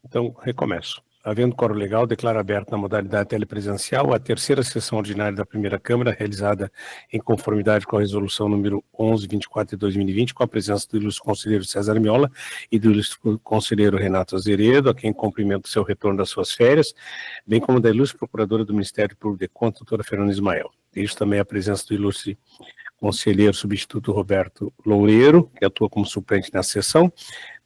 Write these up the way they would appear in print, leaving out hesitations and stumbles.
Então, recomeço. Havendo quórum legal, declaro aberta na modalidade telepresencial a terceira sessão ordinária da primeira Câmara, realizada em conformidade com a resolução número 1124 de 2020, com a presença do ilustre conselheiro César Miola e do ilustre conselheiro Renato Azeredo, a quem cumprimento o seu retorno das suas férias, bem como da ilustre procuradora do Ministério Público de Contas, doutora Fernanda Ismael. Deixo também a presença do ilustre conselheiro substituto Roberto Loureiro, que atua como suplente na sessão,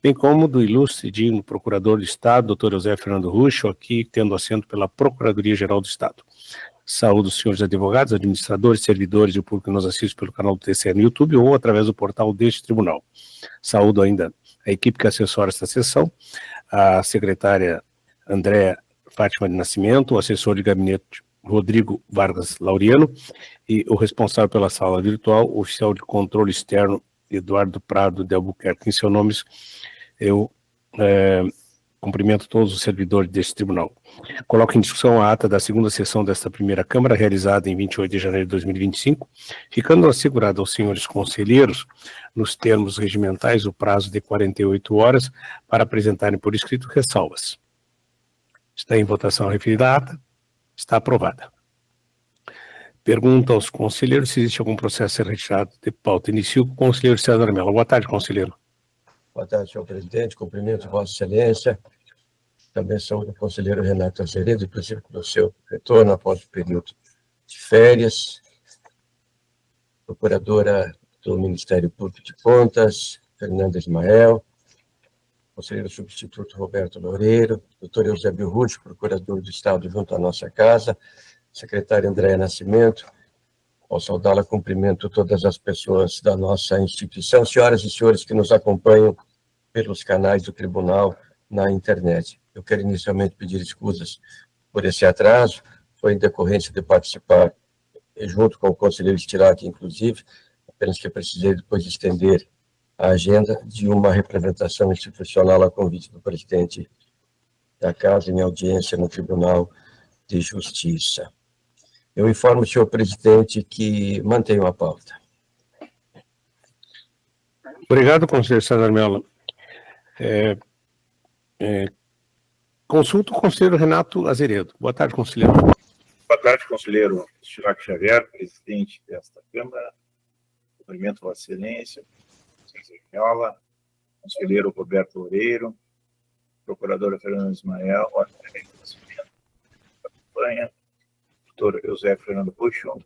bem como do ilustre digno procurador do Estado, doutor José Fernando Rucho, aqui tendo assento pela Procuradoria-Geral do Estado. Saúdo os senhores advogados, administradores, servidores e o público que nos assiste pelo canal do TCE no YouTube ou através do portal deste tribunal. Saúdo ainda a equipe que assessora esta sessão, a secretária Andréa Fátima de Nascimento, o assessor de gabinete Rodrigo Vargas Laureano e o responsável pela sala virtual, o oficial de controle externo Eduardo Prado de Albuquerque. Em seus nomes, eu cumprimento todos os servidores deste tribunal. Coloco em discussão a ata da segunda sessão desta primeira Câmara, realizada em 28 de janeiro de 2025, ficando assegurado aos senhores conselheiros, nos termos regimentais, o prazo de 48 horas para apresentarem por escrito ressalvas. Está em votação a referida ata. Está aprovada. Pergunta aos conselheiros se existe algum processo a ser retirado de pauta. Inicio com o conselheiro César Mello. Boa tarde, conselheiro. Boa tarde, senhor presidente. Cumprimento Vossa Excelência. Também saúdo o conselheiro Renato Azeredo, inclusive pelo seu retorno após o período de férias. Procuradora do Ministério Público de Contas, Fernanda Ismael. Conselheiro substituto Roberto Loureiro. Doutor Eusébio Rucho, procurador do Estado junto à nossa casa. Secretária Andréa Nascimento. Ao saudá-la, cumprimento todas as pessoas da nossa instituição, senhoras e senhores que nos acompanham pelos canais do tribunal na internet. Eu quero inicialmente pedir escusas por esse atraso, foi em decorrência de participar junto com o conselheiro Stilac, inclusive, apenas que precisei depois estender a agenda de uma representação institucional a convite do presidente da Casa em audiência no Tribunal de Justiça. Eu informo o senhor presidente que mantenho a pauta. Obrigado, conselheiro César Mello. Consulto o conselheiro Renato Azeredo. Boa tarde, conselheiro. Boa tarde, conselheiro Stilac Xavier, presidente desta Câmara. Cumprimento Vossa Excelência, César Miola, conselheiro Roberto Loureiro, procuradora Fernanda Ismael, acompanha, doutor José Fernando Rucho,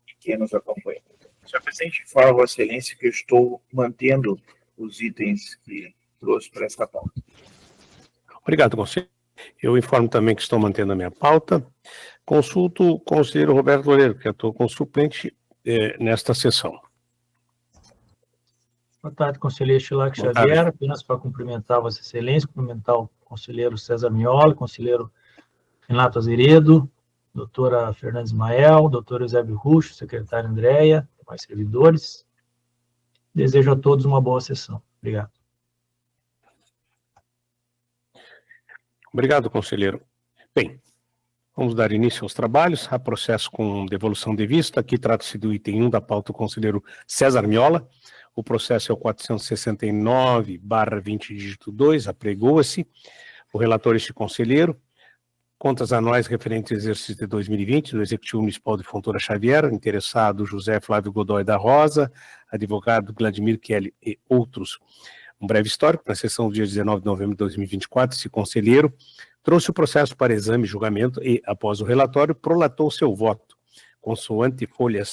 e quem nos acompanha. Senhor presidente, fala Vossa Excelência que eu estou mantendo os itens que trouxe para esta pauta. Obrigado, conselheiro. Eu informo também que estou mantendo a minha pauta. Consulto o conselheiro Roberto Loureiro, que atua como suplente nesta sessão. Boa tarde, conselheiro Stilac Xavier. Apenas para cumprimentar Vossa Excelência, cumprimentar o conselheiro César Miola, conselheiro Renato Azeredo, doutora Fernanda Ismael, doutor Eusébio Rucho, secretária Andréa, demais servidores. Desejo a todos uma boa sessão. Obrigado. Obrigado, conselheiro. Bem, vamos dar início aos trabalhos. Há processo com devolução de vista. Aqui trata-se do item 1 da pauta do conselheiro César Miola. O processo é o 469/20, dígito 2, apregoa-se. O relator este conselheiro. Contas anuais referentes ao exercício de 2020 do Executivo Municipal de Fontoura Xavier, interessado José Flávio Godoy da Rosa, advogado Vladimir Kelly e outros. Um breve histórico, na sessão do dia 19 de novembro de 2024, esse conselheiro trouxe o processo para exame e julgamento e, após o relatório, prolatou seu voto, consoante folha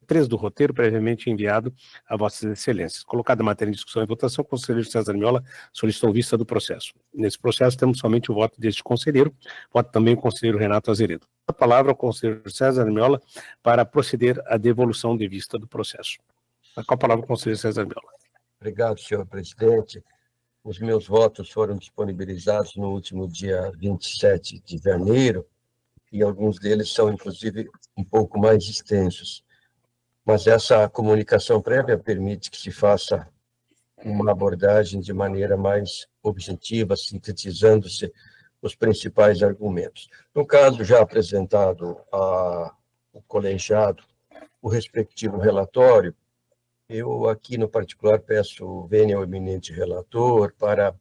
3 do roteiro, previamente enviado a Vossas Excelências. Colocada a matéria em discussão e votação, o conselheiro César Miola solicitou vista do processo. Nesse processo, temos somente o voto deste conselheiro, voto também o conselheiro Renato Azeredo. A palavra ao conselheiro César Miola para proceder à devolução de vista do processo. Com a palavra, o conselheiro César Miola. Obrigado, senhor presidente. Os meus votos foram disponibilizados no último dia 27 de janeiro, e alguns deles são, inclusive, um pouco mais extensos. Mas essa comunicação prévia permite que se faça uma abordagem de maneira mais objetiva, sintetizando-se os principais argumentos. No caso já apresentado ao colegiado, o respectivo relatório, eu aqui no particular peço vênia ao eminente relator para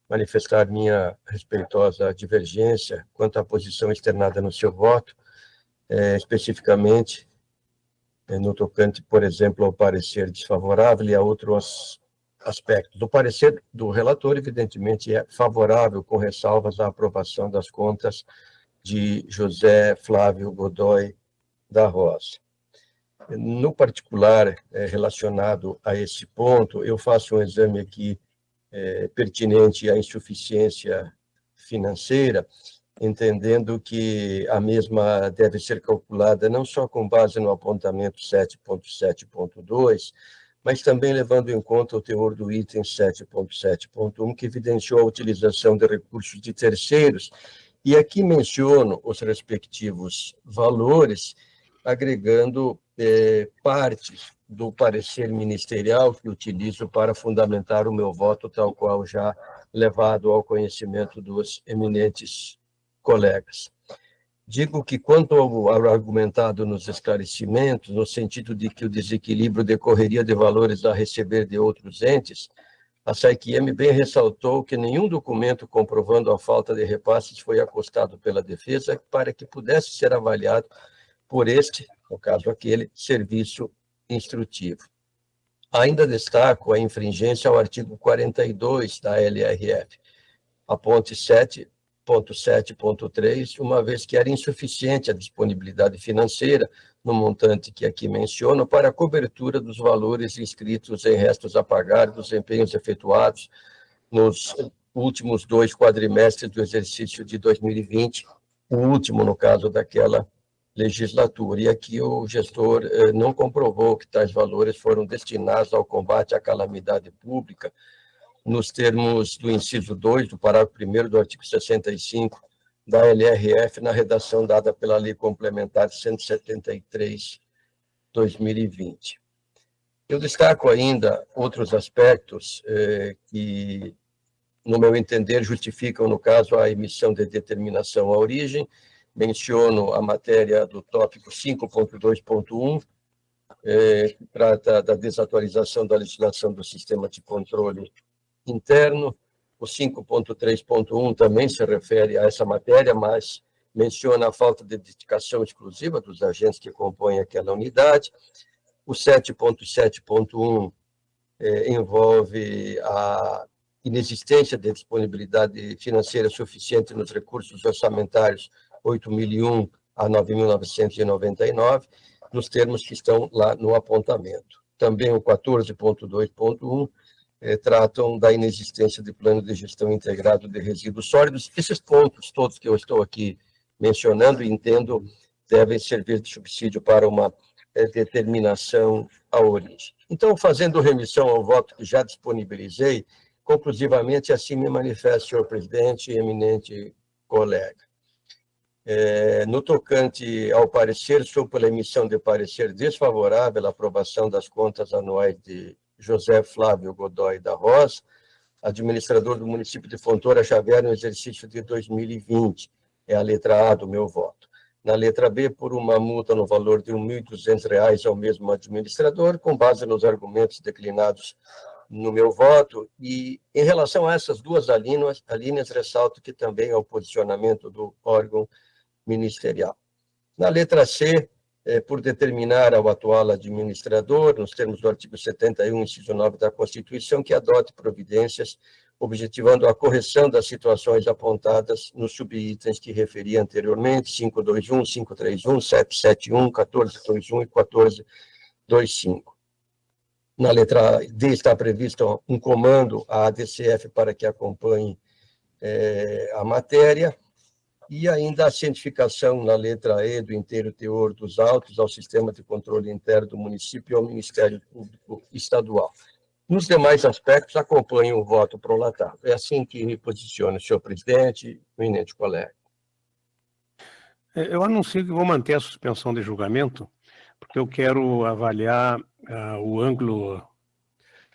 manifestar minha respeitosa divergência quanto à posição externada no seu voto, especificamente no tocante, por exemplo, ao parecer desfavorável e a outros aspectos. O parecer do relator, evidentemente, é favorável, com ressalvas à aprovação das contas de José Flávio Godoy da Rosa. No particular, relacionado a esse ponto, eu faço um exame aqui pertinente à insuficiência financeira, entendendo que a mesma deve ser calculada não só com base no apontamento 7.7.2, mas também levando em conta o teor do item 7.7.1, que evidenciou a utilização de recursos de terceiros, e aqui menciono os respectivos valores, agregando partes do parecer ministerial que utilizo para fundamentar o meu voto, tal qual já levado ao conhecimento dos eminentes colegas. Digo que, quanto ao argumentado nos esclarecimentos, no sentido de que o desequilíbrio decorreria de valores a receber de outros entes, a SAIC-M bem ressaltou que nenhum documento comprovando a falta de repasses foi acostado pela defesa para que pudesse ser avaliado por este, no caso aquele, serviço instrutivo. Ainda destaco a infringência ao artigo 42 da LRF, a ponte 7.7.3, uma vez que era insuficiente a disponibilidade financeira, no montante que aqui menciono, para a cobertura dos valores inscritos em restos a pagar dos empenhos efetuados nos últimos 2 quadrimestres do exercício de 2020, o último, no caso daquela legislatura. E aqui o gestor não comprovou que tais valores foram destinados ao combate à calamidade pública, nos termos do inciso 2 do parágrafo 1º do artigo 65 da LRF, na redação dada pela Lei Complementar 173/2020. Eu destaco ainda outros aspectos que, no meu entender, justificam, no caso, a emissão de determinação à origem. Menciono a matéria do tópico 5.2.1, que trata da desatualização da legislação do sistema de controle interno. O 5.3.1 também se refere a essa matéria, mas menciona a falta de dedicação exclusiva dos agentes que compõem aquela unidade. O 7.7.1 envolve a inexistência de disponibilidade financeira suficiente nos recursos orçamentários 8.001 a 9.999, nos termos que estão lá no apontamento. Também o 14.2.1 tratam da inexistência de plano de gestão integrado de resíduos sólidos. Esses pontos todos que eu estou aqui mencionando, entendo, devem servir de subsídio para uma determinação à origem. Então, fazendo remissão ao voto que já disponibilizei, conclusivamente, assim me manifesto, senhor presidente e eminente colega. No tocante ao parecer, sou pela emissão de parecer desfavorável à aprovação das contas anuais de José Flávio Godoy da Rosa, administrador do município de Fontoura Xavier, no exercício de 2020. É a letra A do meu voto. Na letra B, por uma multa no valor de R$ 1.200 ao mesmo administrador, com base nos argumentos declinados no meu voto. E, em relação a essas duas alíneas, ressalto que também é o posicionamento do órgão ministerial. Na letra C, por determinar ao atual administrador, nos termos do artigo 71, inciso 9 da Constituição, que adote providências objetivando a correção das situações apontadas nos subitens que referi anteriormente, 521, 531, 771, 1421 e 1425. Na letra D está previsto um comando à ADCF para que acompanhe a matéria, e ainda a cientificação na letra E do inteiro teor dos autos ao sistema de controle interno do município e ao Ministério Público Estadual. Nos demais aspectos, acompanho o voto prolatado. É assim que me posiciono, senhor presidente, eminente colega. Eu anuncio que vou manter a suspensão de julgamento, porque eu quero avaliar o ângulo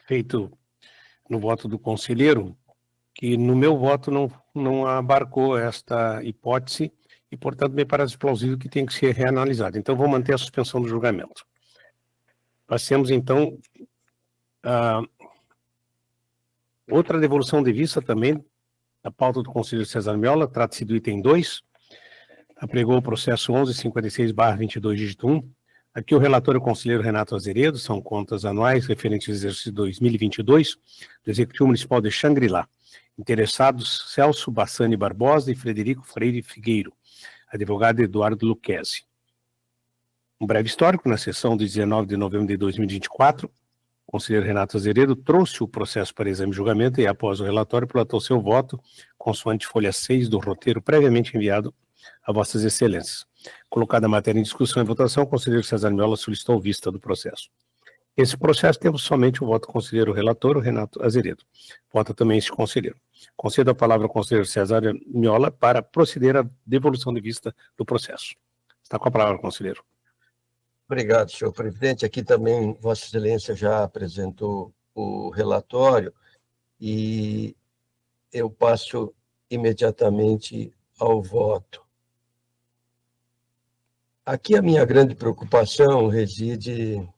feito no voto do conselheiro, que no meu voto não abarcou esta hipótese e, portanto, me parece plausível que tem que ser reanalisado. Então, vou manter a suspensão do julgamento. Passemos, então, a outra devolução de vista também A pauta do conselheiro César Miola trata-se do item 2, apregou o processo 1156/22, dígito 1. Aqui o relator e o conselheiro Renato Azeredo, são contas anuais referentes ao exercício 2022 do Executivo Municipal de Xangri-Lá. Interessados, Celso Bassani Barbosa e Frederico Freire Figueiro. Advogado Eduardo Lucchesi. Um breve histórico, na sessão de 19 de novembro de 2024, o conselheiro Renato Azeredo trouxe o processo para exame e julgamento e, após o relatório, plantou seu voto, consoante folha 6 do roteiro previamente enviado a vossas excelências. Colocada a matéria em discussão e votação, o conselheiro César Miola solicitou vista do processo. Esse processo temos somente o voto do conselheiro relator, o Renato Azeredo. Vota também este conselheiro. Concedo a palavra ao conselheiro César Miola para proceder à devolução de vista do processo. Está com a palavra, conselheiro. Obrigado, senhor presidente. Aqui também Vossa Excelência já apresentou o relatório e eu passo imediatamente ao voto. Aqui a minha grande preocupação reside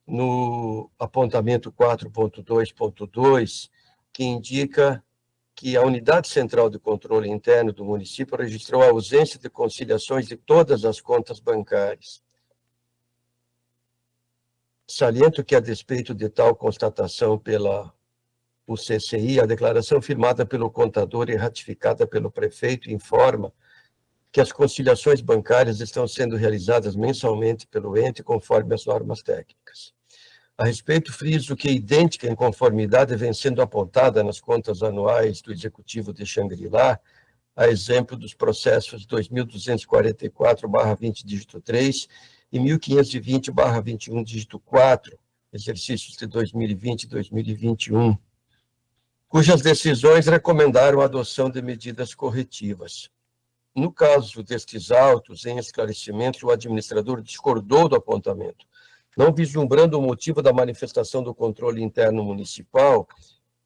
no apontamento 4.2.2, que indica que a Unidade Central de Controle Interno do município registrou a ausência de conciliações de todas as contas bancárias. Saliento que, a despeito de tal constatação pela UCCI, a declaração firmada pelo contador e ratificada pelo prefeito informa que as conciliações bancárias estão sendo realizadas mensalmente pelo ente conforme as normas técnicas. A respeito, friso que idêntica inconformidade vem sendo apontada nas contas anuais do Executivo de Xangri-Lá, a exemplo dos processos 2244/20, dígito 3, e 1520/21, dígito 4, exercícios de 2020 e 2021, cujas decisões recomendaram a adoção de medidas corretivas. No caso destes autos, em esclarecimento, o administrador discordou do apontamento, não vislumbrando o motivo da manifestação do controle interno municipal,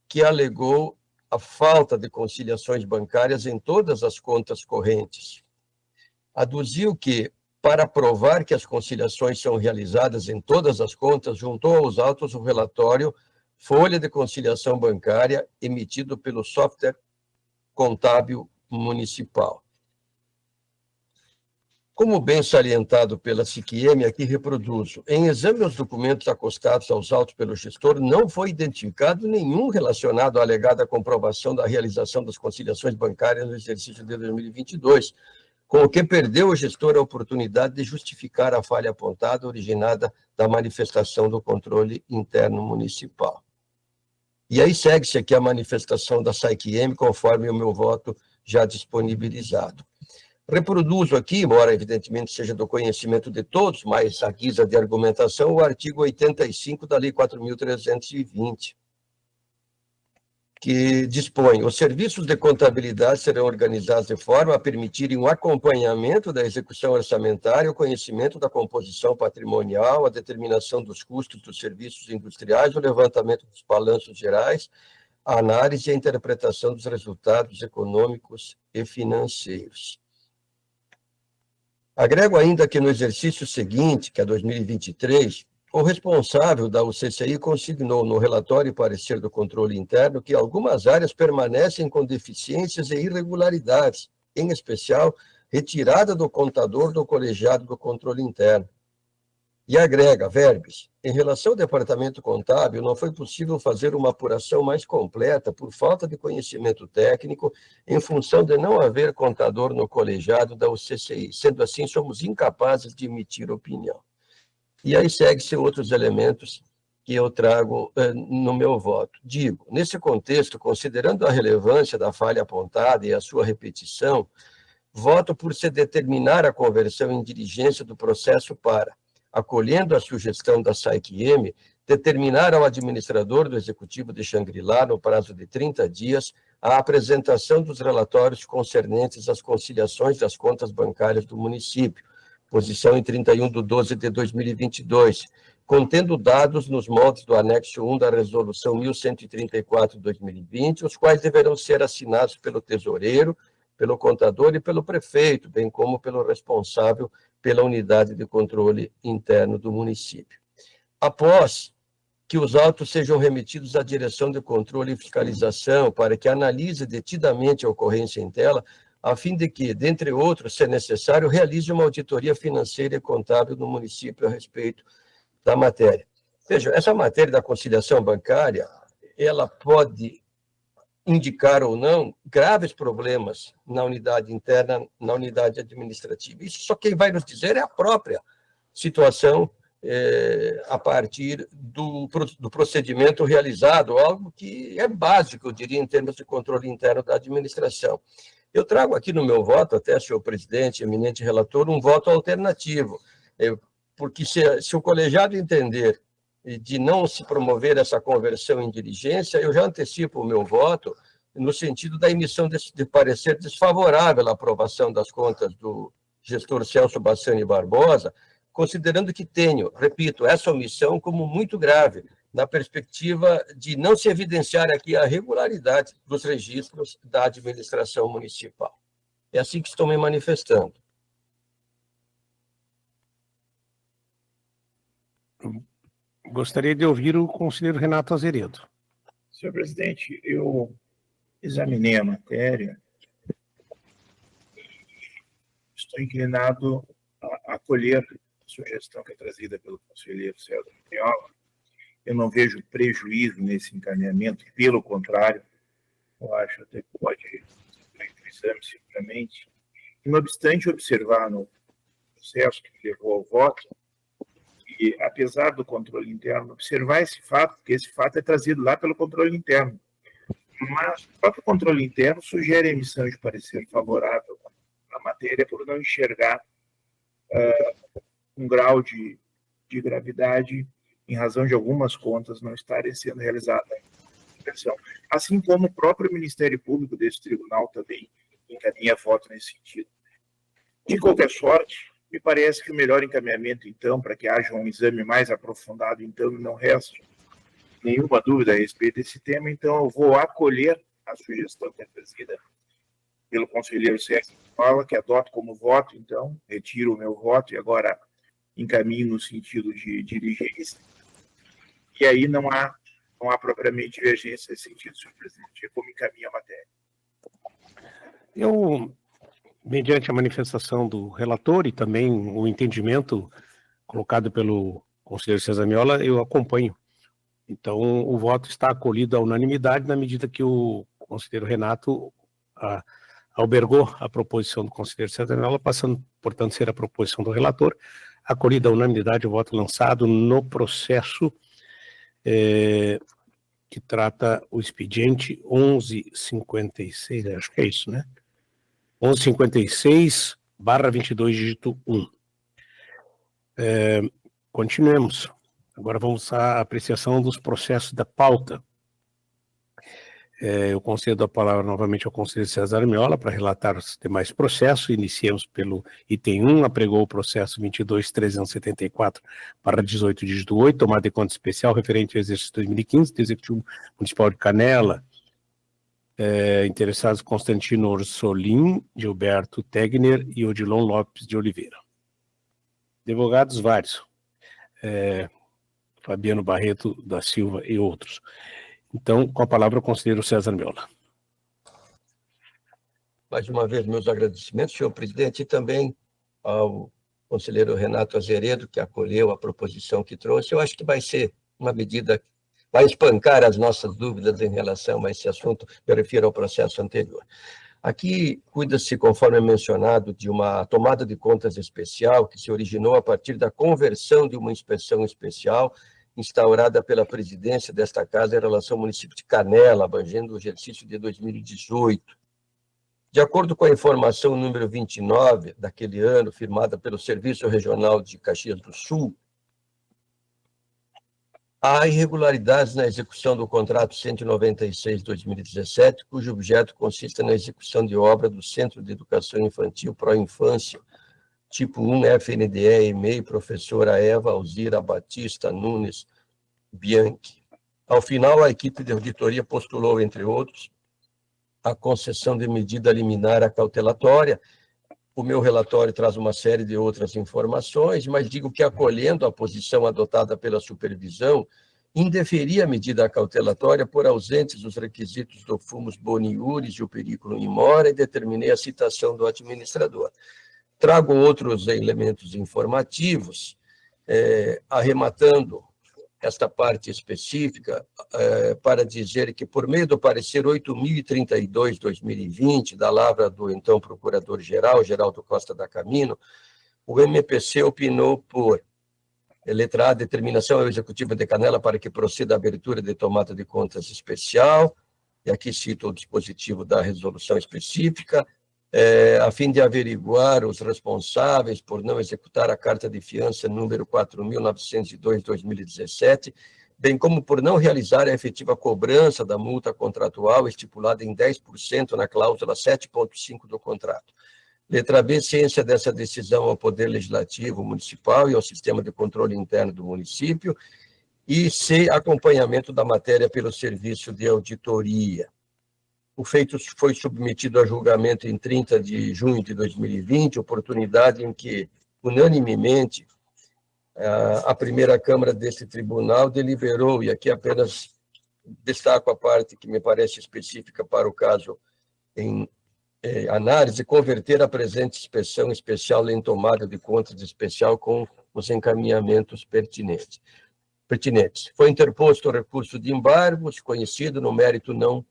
que alegou a falta de conciliações bancárias em todas as contas correntes. Aduziu que, para provar que as conciliações são realizadas em todas as contas, juntou aos autos o relatório Folha de Conciliação Bancária emitido pelo software contábil municipal. Como bem salientado pela SICIEM, aqui reproduzo. Em exame aos documentos acostados aos autos pelo gestor, não foi identificado nenhum relacionado à alegada comprovação da realização das conciliações bancárias no exercício de 2022, com o que perdeu o gestor a oportunidade de justificar a falha apontada originada da manifestação do controle interno municipal. E aí segue-se aqui a manifestação da SAIQM, conforme o meu voto já disponibilizado. Reproduzo aqui, embora evidentemente seja do conhecimento de todos, mas à guisa de argumentação, o artigo 85 da Lei 4.320, que dispõe: os serviços de contabilidade serão organizados de forma a permitirem o acompanhamento da execução orçamentária, o conhecimento da composição patrimonial, a determinação dos custos dos serviços industriais, o levantamento dos balanços gerais, a análise e a interpretação dos resultados econômicos e financeiros. Agrego ainda que no exercício seguinte, que é 2023, o responsável da UCCI consignou no relatório e parecer do controle interno que algumas áreas permanecem com deficiências e irregularidades, em especial retirada do contador do colegiado do controle interno. E agrega, verbes, em relação ao departamento contábil, não foi possível fazer uma apuração mais completa por falta de conhecimento técnico, em função de não haver contador no colegiado da UCCI. Sendo assim, somos incapazes de emitir opinião. E aí segue-se outros elementos que eu trago no meu voto. Digo, nesse contexto, considerando a relevância da falha apontada e a sua repetição, voto por se determinar a conversão em diligência do processo para, acolhendo a sugestão da SAIQM, determinar ao administrador do Executivo de Xangri-Lá, no prazo de 30 dias, a apresentação dos relatórios concernentes às conciliações das contas bancárias do município, posição em 31/12/2022, contendo dados nos moldes do anexo 1 da Resolução 1134/2020, os quais deverão ser assinados pelo tesoureiro, pelo contador e pelo prefeito, bem como pelo responsável pela unidade de controle interno do município. Após que os autos sejam remetidos à Direção de Controle e Fiscalização para que analise detidamente a ocorrência em tela, a fim de que, dentre outros, se necessário, realize uma auditoria financeira e contábil no município a respeito da matéria. Veja, essa matéria da conciliação bancária, ela pode indicar ou não graves problemas na unidade interna, na unidade administrativa. Isso só quem vai nos dizer é a própria situação a partir do procedimento realizado, algo que é básico, eu diria, em termos de controle interno da administração. Eu trago aqui no meu voto, até, senhor presidente, eminente relator, um voto alternativo, porque se o colegiado entender de não se promover essa conversão em diligência, eu já antecipo o meu voto no sentido da emissão de parecer desfavorável à aprovação das contas do gestor Celso Bassani Barbosa, considerando que tenho, repito, essa omissão como muito grave, na perspectiva de não se evidenciar aqui a regularidade dos registros da administração municipal. É assim que estou me manifestando. Gostaria de ouvir o conselheiro Renato Azeredo. Senhor presidente, eu examinei a matéria, estou inclinado a acolher a sugestão que é trazida pelo conselheiro César Miola. Eu não vejo prejuízo nesse encaminhamento, pelo contrário, eu acho até que pode ser feito um exame seguramente. Não obstante observar no processo que me levou ao voto, e apesar do controle interno, observar esse fato, porque esse fato é trazido lá pelo controle interno. Mas o próprio controle interno sugere a emissão de parecer favorável à matéria por não enxergar um grau de gravidade em razão de algumas contas não estarem sendo realizadas a inspeção. Assim como o próprio Ministério Público desse tribunal também encaminha voto nesse sentido. De qualquer sorte, me parece que o melhor encaminhamento, então, para que haja um exame mais aprofundado, então, não resta nenhuma dúvida a respeito desse tema, então eu vou acolher a sugestão que é trazida pelo conselheiro Sérgio Fala, que adoto como voto, então, retiro o meu voto e agora encaminho no sentido de diligência. E aí não há propriamente divergência nesse sentido, senhor presidente, é como encaminha a matéria. Eu, mediante a manifestação do relator e também o entendimento colocado pelo conselheiro César Miola, eu acompanho. Então, o voto está acolhido à unanimidade na medida que o conselheiro Renato albergou a proposição do conselheiro César Miola, passando, portanto, a ser a proposição do relator. Acolhida à unanimidade, o voto lançado no processo que trata o expediente 1156, acho que é isso, né? 1156/22, dígito 1. Continuemos. Agora vamos à apreciação dos processos da pauta. Eu concedo a palavra novamente ao conselheiro César Miola para relatar os demais processos. Iniciemos pelo item 1, apregou o processo 22.374/18, dígito 8, tomada de conta especial referente ao exercício 2015 do Executivo Municipal de Canela. Interessados Constantino Orsolim, Gilberto Tegner e Odilon Lopes de Oliveira. Advogados vários. Fabiano Barreto da Silva e outros. Então, com a palavra o conselheiro César Miola. Mais uma vez, meus agradecimentos, senhor presidente, e também ao conselheiro Renato Azeredo, que acolheu a proposição que trouxe. Eu acho que vai ser uma medida, vai espancar as nossas dúvidas em relação a esse assunto, eu refiro ao processo anterior. Aqui cuida-se, conforme mencionado, de uma tomada de contas especial que se originou a partir da conversão de uma inspeção especial instaurada pela presidência desta casa em relação ao município de Canela, abrangendo o exercício de 2018. De acordo com a informação número 29 daquele ano, firmada pelo Serviço Regional de Caxias do Sul, há irregularidades na execução do contrato 196/2017, cujo objeto consiste na execução de obra do Centro de Educação Infantil Pró-Infância, tipo 1 FNDE e-mail, professora Eva Alzira Batista Nunes Bianchi. Ao final, a equipe de auditoria postulou, entre outros, a concessão de medida liminar acautelatória. O meu relatório traz uma série de outras informações, mas digo que, acolhendo a posição adotada pela supervisão, indeferir a medida cautelatória por ausentes os requisitos do fumus boni iuris e o periculum in mora e determinei a citação do administrador. Trago outros elementos informativos, arrematando esta parte específica, para dizer que, por meio do parecer 8.032/2020, da lavra do então Procurador-Geral, Geraldo Costa da Camino, o MPC opinou por, letra A, determinação ao Executivo de Canela para que proceda a abertura de tomada de contas especial, e aqui cito o dispositivo da resolução específica, a fim de averiguar os responsáveis por não executar a carta de fiança número 4.902/2017, bem como por não realizar a efetiva cobrança da multa contratual estipulada em 10% na cláusula 7.5 do contrato. Letra B, ciência dessa decisão ao Poder Legislativo Municipal e ao Sistema de Controle Interno do município, e C, acompanhamento da matéria pelo Serviço de Auditoria. O feito foi submetido a julgamento em 30 de junho de 2020, oportunidade em que, unanimemente, a primeira Câmara desse tribunal deliberou, e aqui apenas destaco a parte que me parece específica para o caso em análise, converter a presente inspeção especial em tomada de contas especial com os encaminhamentos pertinentes. Foi interposto o recurso de embargo, desconhecido no mérito não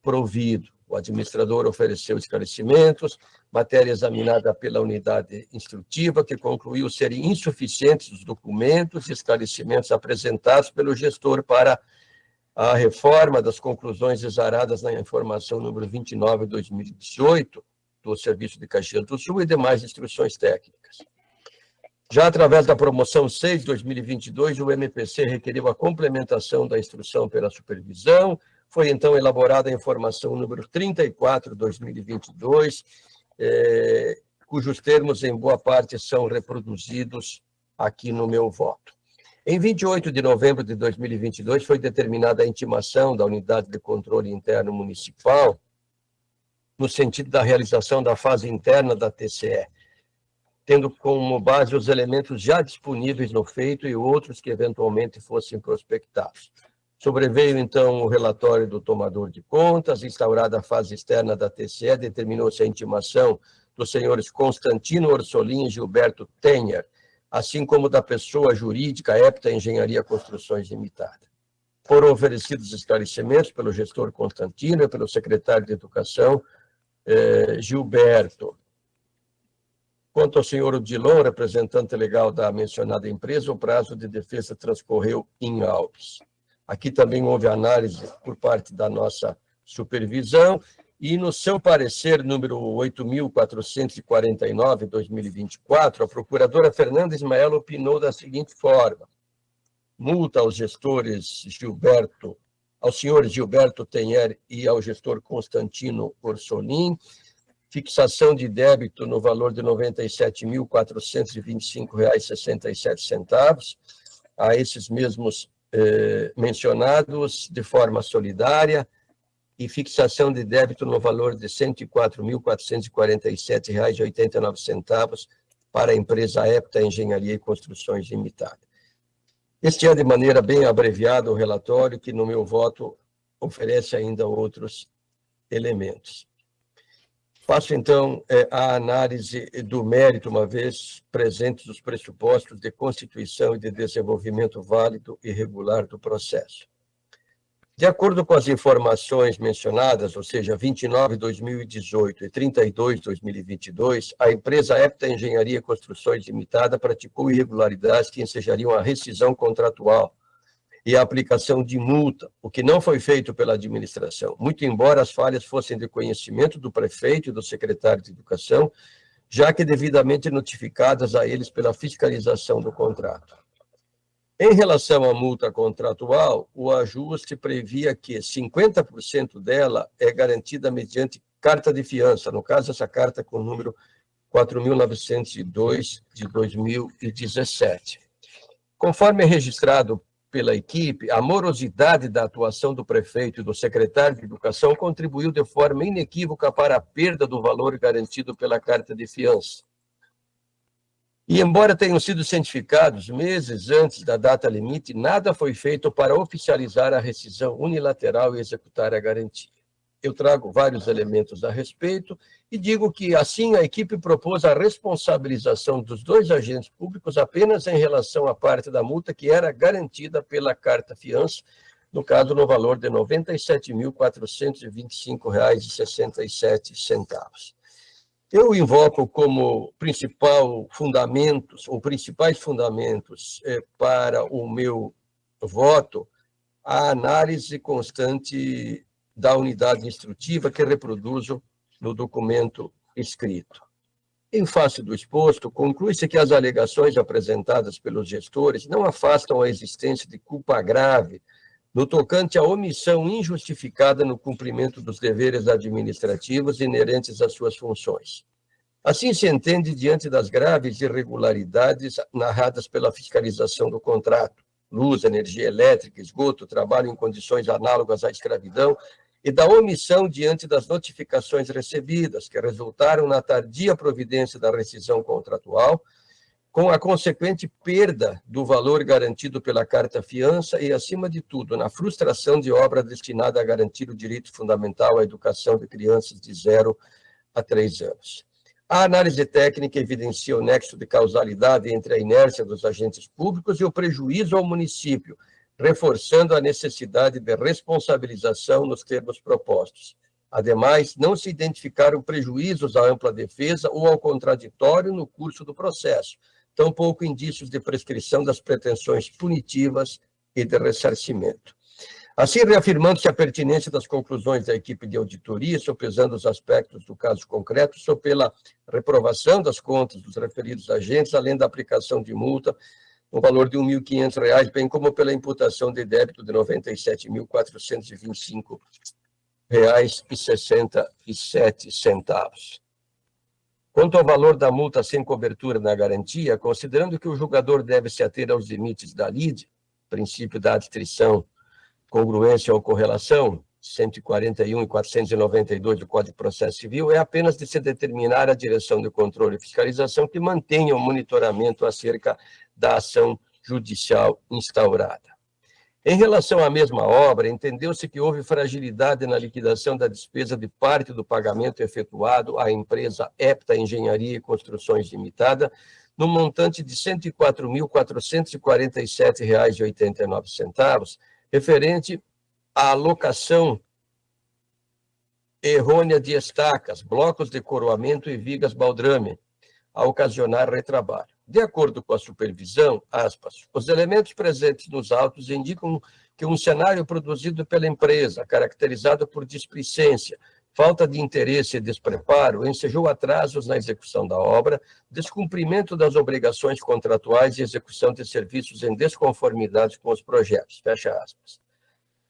provido. O administrador ofereceu esclarecimentos, matéria examinada pela unidade instrutiva, que concluiu serem insuficientes os documentos e esclarecimentos apresentados pelo gestor para a reforma das conclusões exaradas na informação número 29/2018 do Serviço de Caxias do Sul e demais instruções técnicas. Já através da promoção 6/2022, o MPC requeriu a complementação da instrução pela supervisão. Foi, então, elaborada a informação número 34/2022, cujos termos, em boa parte, são reproduzidos aqui no meu voto. Em 28 de novembro de 2022, foi determinada a intimação da Unidade de Controle Interno Municipal no sentido da realização da fase interna da TCE, tendo como base os elementos já disponíveis no feito e outros que eventualmente fossem prospectados. Sobreveio, então, o relatório do tomador de contas, instaurada a fase externa da TCE, determinou-se a intimação dos senhores Constantino Orsolim e Gilberto Tenher, assim como da pessoa jurídica Epta Engenharia Construções Limitada. Foram oferecidos esclarecimentos pelo gestor Constantino e pelo secretário de Educação, Gilberto. Quanto ao senhor Odilon, representante legal da mencionada empresa, o prazo de defesa transcorreu em autos. Aqui também houve análise por parte da nossa supervisão, e no seu parecer número 8.449/2024, a procuradora Fernanda Ismael opinou da seguinte forma: multa aos senhores Gilberto Tenher e ao gestor Constantino Orsolim, fixação de débito no valor de R$ 97.425,67 a esses mesmos mencionados de forma solidária, e fixação de débito no valor de R$ 104.447,89 para a empresa Epta Engenharia e Construções Limitada. Este é, de maneira bem abreviada, o relatório que, no meu voto, oferece ainda outros elementos. Faço, então, a análise do mérito, uma vez presentes os pressupostos de constituição e de desenvolvimento válido e regular do processo. De acordo com as informações mencionadas, ou seja, 29/2018 e 32/2022, a empresa Epta Engenharia e Construções Limitada praticou irregularidades que ensejariam a rescisão contratual e a aplicação de multa, o que não foi feito pela administração, muito embora as falhas fossem de conhecimento do prefeito e do secretário de Educação, já que devidamente notificadas a eles pela fiscalização do contrato. Em relação à multa contratual, o ajuste previa que 50% dela é garantida mediante carta de fiança, no caso, essa carta com o número 4.902 de 2017. Conforme é registrado pela equipe, a morosidade da atuação do prefeito e do secretário de Educação contribuiu de forma inequívoca para a perda do valor garantido pela carta de fiança. E, embora tenham sido cientificados meses antes da data limite, nada foi feito para oficializar a rescisão unilateral e executar a garantia. Eu trago vários elementos a respeito e digo que, assim, a equipe propôs a responsabilização dos dois agentes públicos apenas em relação à parte da multa que era garantida pela carta-fiança, no caso, no valor de R$ 97.425,67. Eu invoco como principais fundamentos para o meu voto a análise constante da unidade instrutiva que reproduzo no documento escrito. Em face do exposto, conclui-se que as alegações apresentadas pelos gestores não afastam a existência de culpa grave no tocante à omissão injustificada no cumprimento dos deveres administrativos inerentes às suas funções. Assim se entende diante das graves irregularidades narradas pela fiscalização do contrato, luz, energia elétrica, esgoto, trabalho em condições análogas à escravidão, e da omissão diante das notificações recebidas, que resultaram na tardia providência da rescisão contratual, com a consequente perda do valor garantido pela carta-fiança e, acima de tudo, na frustração de obra destinada a garantir o direito fundamental à educação de crianças de 0 a 3 anos. A análise técnica evidencia o nexo de causalidade entre a inércia dos agentes públicos e o prejuízo ao município, reforçando a necessidade de responsabilização nos termos propostos. Ademais, não se identificaram prejuízos à ampla defesa ou ao contraditório no curso do processo, tampouco indícios de prescrição das pretensões punitivas e de ressarcimento. Assim, reafirmando-se a pertinência das conclusões da equipe de auditoria, sopesando os aspectos do caso concreto, sou pela reprovação das contas dos referidos agentes, além da aplicação de multa no valor de R$ 1.500, bem como pela imputação de débito de R$ 97.425,67. Quanto ao valor da multa sem cobertura na garantia, considerando que o julgador deve se ater aos limites da lide, princípio da adstrição, congruência ou correlação, 141 e 492 do Código de Processo Civil, é apenas de se determinar a direção de controle e fiscalização que mantenha o monitoramento acerca da ação judicial instaurada. Em relação à mesma obra, entendeu-se que houve fragilidade na liquidação da despesa de parte do pagamento efetuado à empresa Epta Engenharia e Construções Limitada, no montante de R$ 104.447,89, referente à alocação errônea de estacas, blocos de coroamento e vigas baldrame, a ocasionar retrabalho. De acordo com a supervisão, aspas, os elementos presentes nos autos indicam que um cenário produzido pela empresa, caracterizado por displicência, falta de interesse e despreparo, ensejou atrasos na execução da obra, descumprimento das obrigações contratuais e execução de serviços em desconformidade com os projetos. Fecha aspas.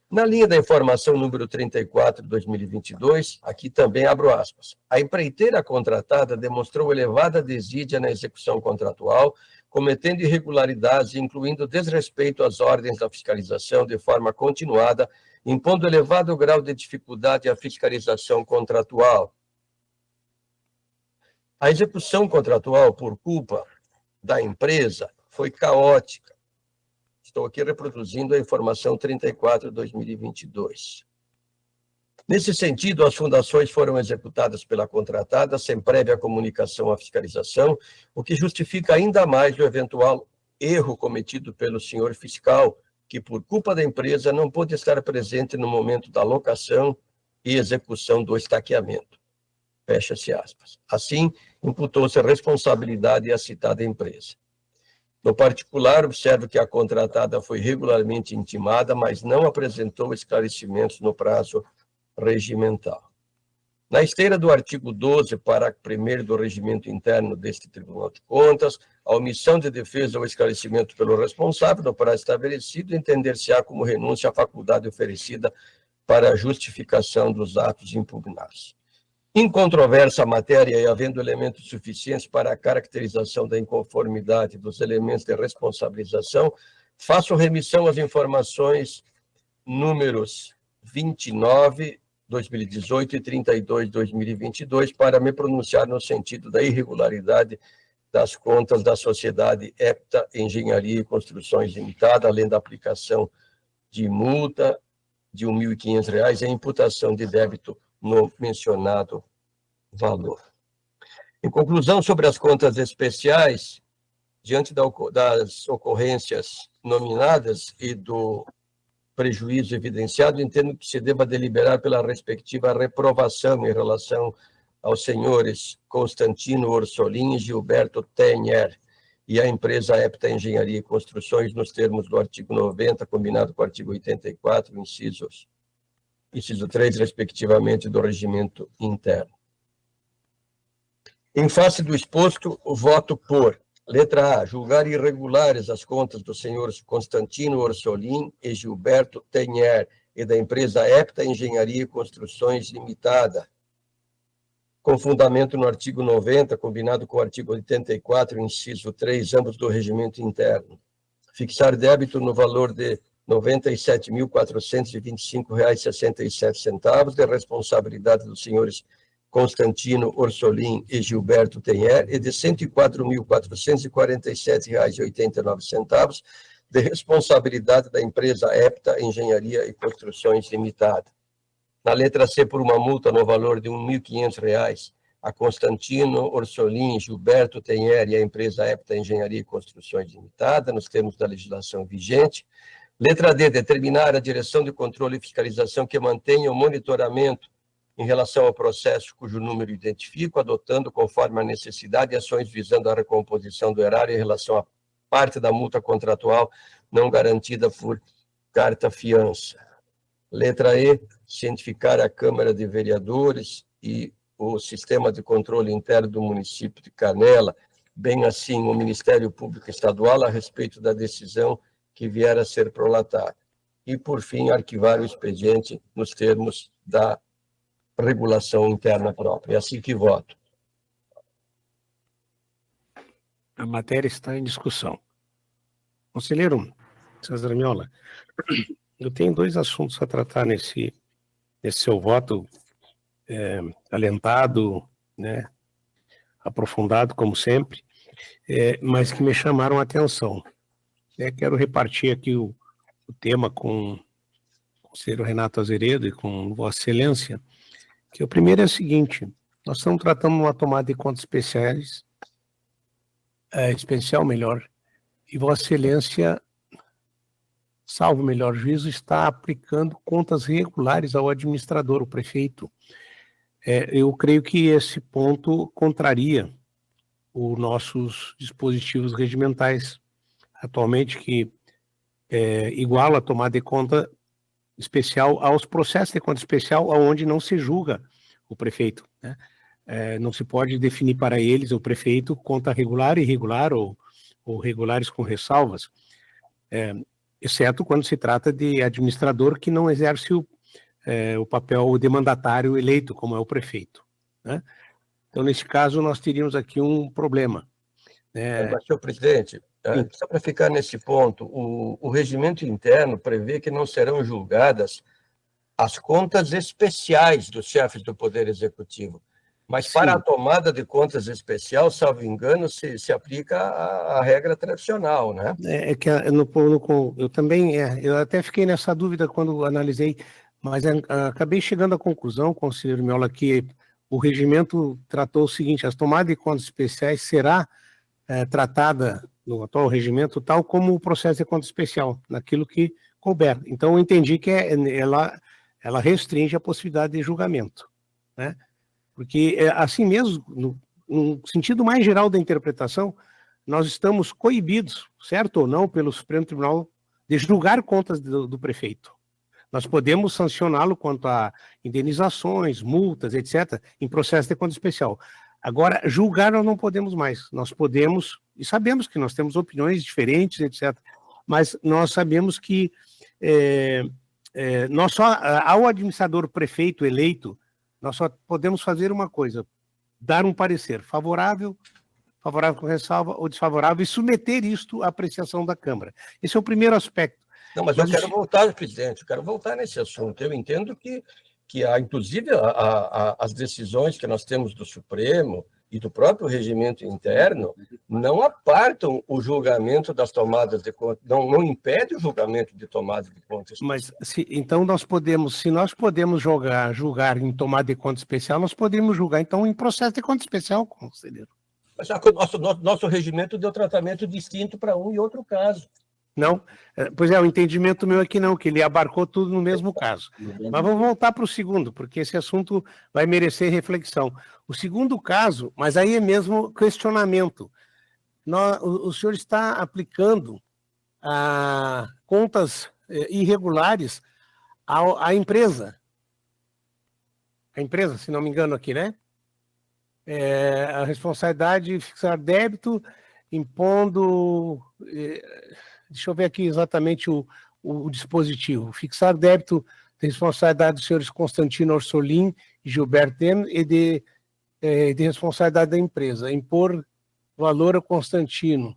Na linha da informação número 34 de 2022, aqui também abro aspas. A empreiteira contratada demonstrou elevada desídia na execução contratual, cometendo irregularidades, incluindo desrespeito às ordens da fiscalização de forma continuada, impondo elevado grau de dificuldade à fiscalização contratual. A execução contratual, por culpa da empresa, foi caótica. Estou aqui reproduzindo a informação 34 de 2022. Nesse sentido, as fundações foram executadas pela contratada sem prévia comunicação à fiscalização, o que justifica ainda mais o eventual erro cometido pelo senhor fiscal, que, por culpa da empresa, não pôde estar presente no momento da locação e execução do estaqueamento. Fecha-se aspas. Assim, imputou-se a responsabilidade à citada empresa. No particular, observo que a contratada foi regularmente intimada, mas não apresentou esclarecimentos no prazo regimental. Na esteira do artigo 12, parágrafo 1º do regimento interno deste Tribunal de Contas, a omissão de defesa ou esclarecimento pelo responsável no prazo estabelecido entender-se-á como renúncia à faculdade oferecida para a justificação dos atos impugnados. Incontroversa a matéria e havendo elementos suficientes para a caracterização da inconformidade dos elementos de responsabilização, faço remissão às informações números 29, 2018 e 32, 2022, para me pronunciar no sentido da irregularidade das contas da sociedade Epta Engenharia e Construções Limitada, além da aplicação de multa de R$ 1.500 e a imputação de débito no mencionado valor. Em conclusão, sobre as contas especiais, diante das ocorrências nominadas e do prejuízo evidenciado, entendo que se deva deliberar pela respectiva reprovação em relação aos senhores Constantino Orsolin e Gilberto Tenher e à empresa Epta Engenharia e Construções, nos termos do artigo 90, combinado com o artigo 84, inciso 3, respectivamente, do regimento interno. Em face do exposto, o voto por: letra A, julgar irregulares as contas dos senhores Constantino Orsolin e Gilberto Tenher e da empresa Epta Engenharia e Construções Limitada, com fundamento no artigo 90, combinado com o artigo 84, inciso 3, ambos do regimento interno. Fixar débito no valor de R$ 97.425,67 de responsabilidade dos senhores Constantino Orsolin e Gilberto Tenher e de R$ 104.447,89 de responsabilidade da empresa Epta Engenharia e Construções Limitada. Na letra C, por uma multa no valor de R$ 1.500 a Constantino Orsolin, Gilberto Tenher e a empresa Epta Engenharia e Construções Limitada, nos termos da legislação vigente. Letra D, determinar a direção de controle e fiscalização que mantenha o monitoramento em relação ao processo cujo número identifico, adotando, conforme a necessidade, ações visando a recomposição do erário em relação à parte da multa contratual não garantida por carta-fiança. Letra E, cientificar a Câmara de Vereadores e o Sistema de Controle Interno do município de Canela, bem assim o Ministério Público Estadual a respeito da decisão que vier a ser prolatada. E, por fim, arquivar o expediente nos termos da regulação interna própria. É assim que voto. A matéria está em discussão. Conselheiro César Miola, eu tenho dois assuntos a tratar nesse seu voto alentado, né, aprofundado, como sempre, mas que me chamaram a atenção. Quero repartir aqui o tema com o conselheiro Renato Azeredo e com Vossa Excelência, que o primeiro é o seguinte: nós estamos tratando uma tomada de contas especial, e Vossa Excelência, salvo o melhor juízo, está aplicando contas regulares ao administrador, o prefeito. Eu creio que esse ponto contraria os nossos dispositivos regimentais atualmente, que iguala a tomada de conta especial aos processos de conta especial, onde não se julga o prefeito, né? Não se pode definir para eles, o prefeito, conta regular, irregular ou regulares com ressalvas, exceto quando se trata de administrador que não exerce o papel de mandatário eleito, como é o prefeito, né? Então, nesse caso, nós teríamos aqui um problema. Mas, senhor presidente, só para ficar nesse ponto, o regimento interno prevê que não serão julgadas as contas especiais dos chefes do Poder Executivo, mas para a tomada de contas especial, salvo engano, se aplica a regra tradicional, né? Eu também, eu até fiquei nessa dúvida quando analisei, mas acabei chegando à conclusão, conselheiro Miola, que o regimento tratou o seguinte: as tomadas de contas especiais será tratada no atual regimento tal como o processo de conta especial, naquilo que couber. Então, eu entendi que ela restringe a possibilidade de julgamento, né? Porque, assim mesmo, no sentido mais geral da interpretação, nós estamos coibidos, certo ou não, pelo Supremo Tribunal de julgar contas do prefeito. Nós podemos sancioná-lo quanto a indenizações, multas, etc., em processo de conta especial. Agora, julgar nós não podemos mais. Nós podemos, e sabemos que nós temos opiniões diferentes, etc., mas nós sabemos que nós só, ao administrador prefeito eleito, nós só podemos fazer uma coisa: dar um parecer favorável com ressalva ou desfavorável, e submeter isto à apreciação da Câmara. Esse é o primeiro aspecto. Não, mas eu quero voltar, presidente, eu quero voltar nesse assunto. Eu entendo que inclusive, as decisões que nós temos do Supremo, e do próprio regimento interno não apartam o julgamento das tomadas de contas, não impede o julgamento de tomada de contas. Mas, então, se nós podemos julgar em tomada de conta especial, nós podemos julgar, então, em processo de conta especial, conselheiro. Mas o nosso regimento deu tratamento distinto para um e outro caso. Não? Pois é, o entendimento meu é que não, que ele abarcou tudo no mesmo caso. Mas vamos voltar para o segundo, porque esse assunto vai merecer reflexão. O segundo caso, mas aí é mesmo questionamento. O senhor está aplicando contas irregulares à empresa. A empresa, se não me engano aqui, né? A responsabilidade de fixar débito, impondo... Deixa eu ver aqui exatamente o dispositivo. Fixar débito de responsabilidade dos senhores Constantino Orsolim e Gilberto M. e de responsabilidade da empresa. Impor valor a Constantino.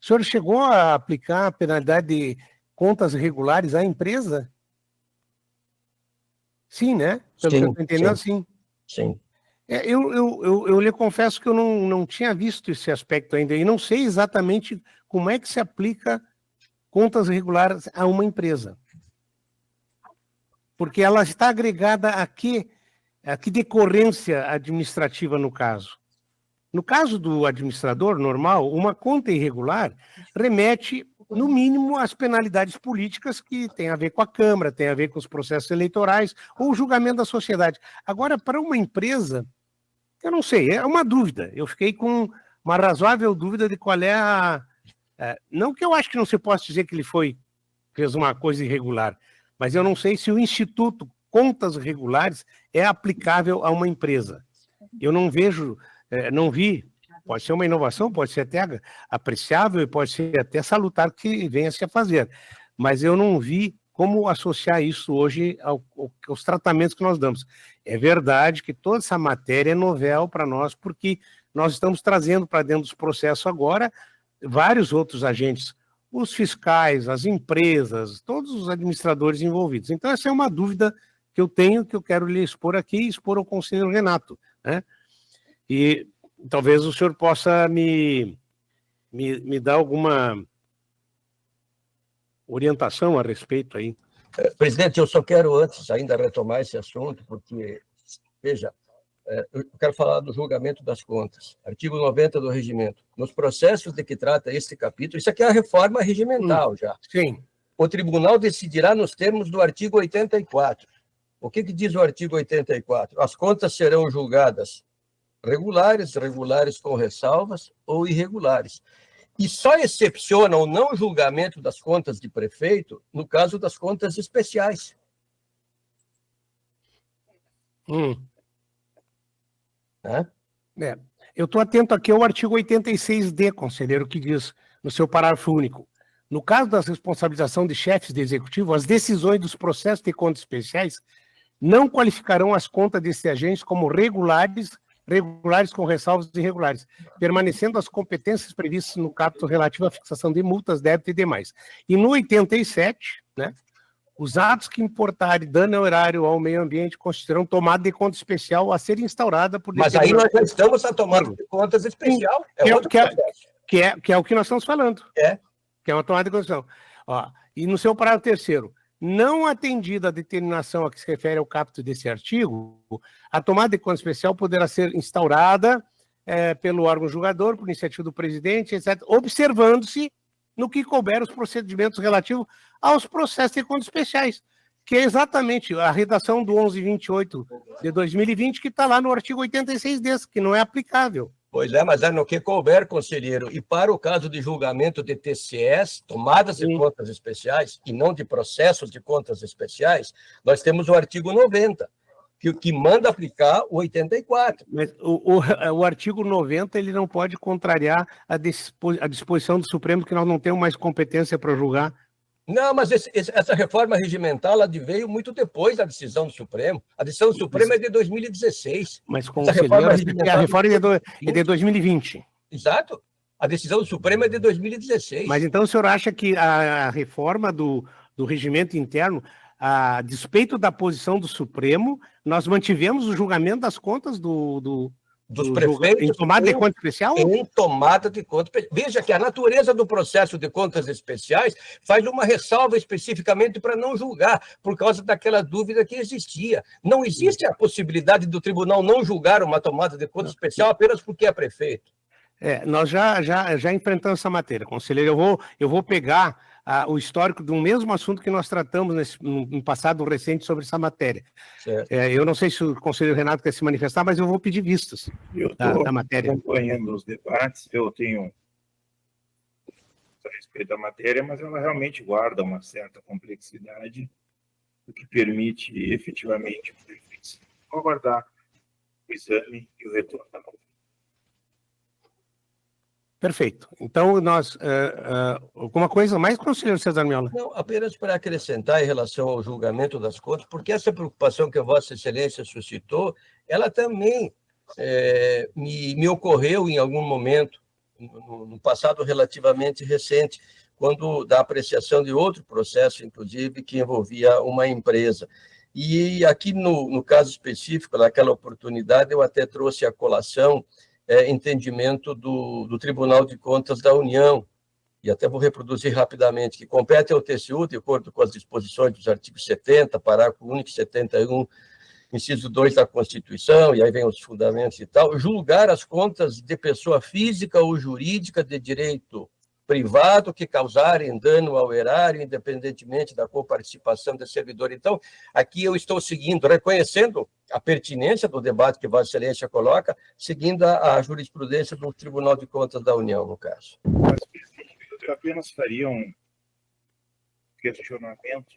O senhor chegou a aplicar a penalidade de contas irregulares à empresa? Sim, né? Pelo que eu estou entendendo, sim. Sim. Eu lhe confesso que eu não tinha visto esse aspecto ainda, e não sei exatamente como é que se aplica contas irregulares a uma empresa. Porque ela está agregada a que decorrência administrativa no caso? No caso do administrador normal, uma conta irregular remete, no mínimo, às penalidades políticas que têm a ver com a Câmara, tem a ver com os processos eleitorais ou o julgamento da sociedade. Agora, para uma empresa, eu não sei, é uma dúvida. Eu fiquei com uma razoável dúvida de qual é não que eu acho que não se possa dizer que ele fez uma coisa irregular, mas eu não sei se o Instituto Contas Regulares é aplicável a uma empresa. Eu não vejo, não vi, pode ser uma inovação, pode ser até apreciável e pode ser até salutar que venha se a fazer, mas eu não vi como associar isso hoje aos tratamentos que nós damos. É verdade que toda essa matéria é novel para nós, porque nós estamos trazendo para dentro dos processos agora vários outros agentes, os fiscais, as empresas, todos os administradores envolvidos. Então, essa é uma dúvida que eu tenho, que eu quero lhe expor aqui e expor ao conselheiro Renato, né? E talvez o senhor possa me dar alguma orientação a respeito aí. Presidente, eu só quero antes ainda retomar esse assunto, porque, veja, eu quero falar do julgamento das contas. Artigo 90 do regimento. Nos processos de que trata este capítulo, isso aqui é a reforma regimental já. Sim. O tribunal decidirá nos termos do artigo 84. O que diz o artigo 84? As contas serão julgadas regulares com ressalvas ou irregulares. E só excepciona o não julgamento das contas de prefeito no caso das contas especiais. Eu estou atento aqui ao artigo 86D, conselheiro, que diz, no seu parágrafo único, no caso da responsabilização de chefes de executivo, as decisões dos processos de contas especiais não qualificarão as contas desses agentes como regulares com ressalvas irregulares, permanecendo as competências previstas no capítulo relativo à fixação de multas, débito e demais. E no 87, né, os atos que importarem dano horário ao meio ambiente constituirão tomada de conta especial a ser instaurada por... Mas aí nós já estamos na tomada de contas especial. Que é o que nós estamos falando. Que é uma tomada de conta especial. E no seu parágrafo terceiro, não atendida a determinação a que se refere ao capítulo desse artigo, a tomada de conta especial poderá ser instaurada pelo órgão julgador, por iniciativa do presidente, etc., observando-se no que couber os procedimentos relativos aos processos de contas especiais, que é exatamente a redação do 1128 de 2020, que está lá no artigo 86 desse, que não é aplicável. Pois é, mas é no que couber, conselheiro. E para o caso de julgamento de TCS, tomadas de contas especiais, e não de processos de contas especiais, nós temos o artigo 90, que manda aplicar o 84. Mas o artigo 90 ele não pode contrariar a disposição do Supremo, que nós não temos mais competência para julgar. Não, mas essa reforma regimental ela veio muito depois da decisão do Supremo. A decisão do Supremo é de 2016. Mas, conselheiro, a reforma é de 2020. Exato. A decisão do Supremo é de 2016. Mas então o senhor acha que a reforma do regimento interno, a despeito da posição do Supremo, nós mantivemos o julgamento das contas do dos prefeitos... Em tomada de conta especial? Em tomada de conta. Veja que a natureza do processo de contas especiais faz uma ressalva especificamente para não julgar, por causa daquela dúvida que existia. Não existe a possibilidade do tribunal não julgar uma tomada de conta especial apenas porque é prefeito. Nós já enfrentamos essa matéria, conselheiro. Eu vou pegar o histórico do mesmo assunto que nós tratamos no passado recente sobre essa matéria. Eu não sei se o conselheiro Renato quer se manifestar, mas eu vou pedir vistas da matéria. Acompanhando os debates, eu tenho a respeito da matéria, mas ela realmente guarda uma certa complexidade, o que permite efetivamente o prefeito aguardar o exame e o retorno da nota. Perfeito. Então, alguma coisa mais, conselheiro César Miola? Não, apenas para acrescentar em relação ao julgamento das contas, porque essa preocupação que a Vossa Excelência suscitou, ela também me ocorreu em algum momento, no passado relativamente recente, quando da apreciação de outro processo, inclusive, que envolvia uma empresa. E aqui, no caso específico, naquela oportunidade, eu até trouxe a colação entendimento do Tribunal de Contas da União, e até vou reproduzir rapidamente, que compete ao TCU, de acordo com as disposições dos artigos 70, parágrafo único 71, inciso 2 da Constituição, e aí vem os fundamentos e tal, julgar as contas de pessoa física ou jurídica de direito privado que causarem dano ao erário, independentemente da coparticipação do servidor. Então, aqui eu estou seguindo, reconhecendo a pertinência do debate que Vossa Excelência coloca, seguindo a jurisprudência do Tribunal de Contas da União, no caso. Mas, eu apenas faria um questionamento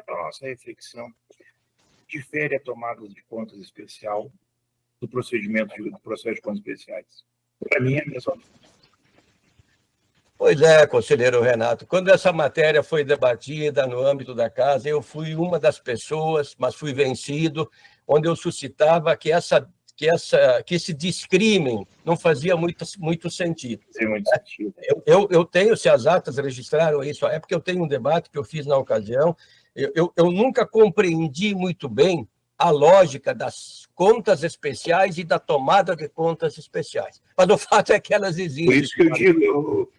para a nossa reflexão. Difere a tomada de contas especial do procedimento do processo de contas especiais? Para mim, é a mesma coisa. Pois é, conselheiro Renato, quando essa matéria foi debatida no âmbito da casa, eu fui uma das pessoas, mas fui vencido, onde eu suscitava que esse discrimen não fazia muito sentido. Tem muito sentido. Eu tenho, se as atas registraram isso, é porque eu tenho um debate que eu fiz na ocasião, eu nunca compreendi muito bem a lógica das contas especiais e da tomada de contas especiais. Mas o fato é que elas existem. Por isso que eu digo...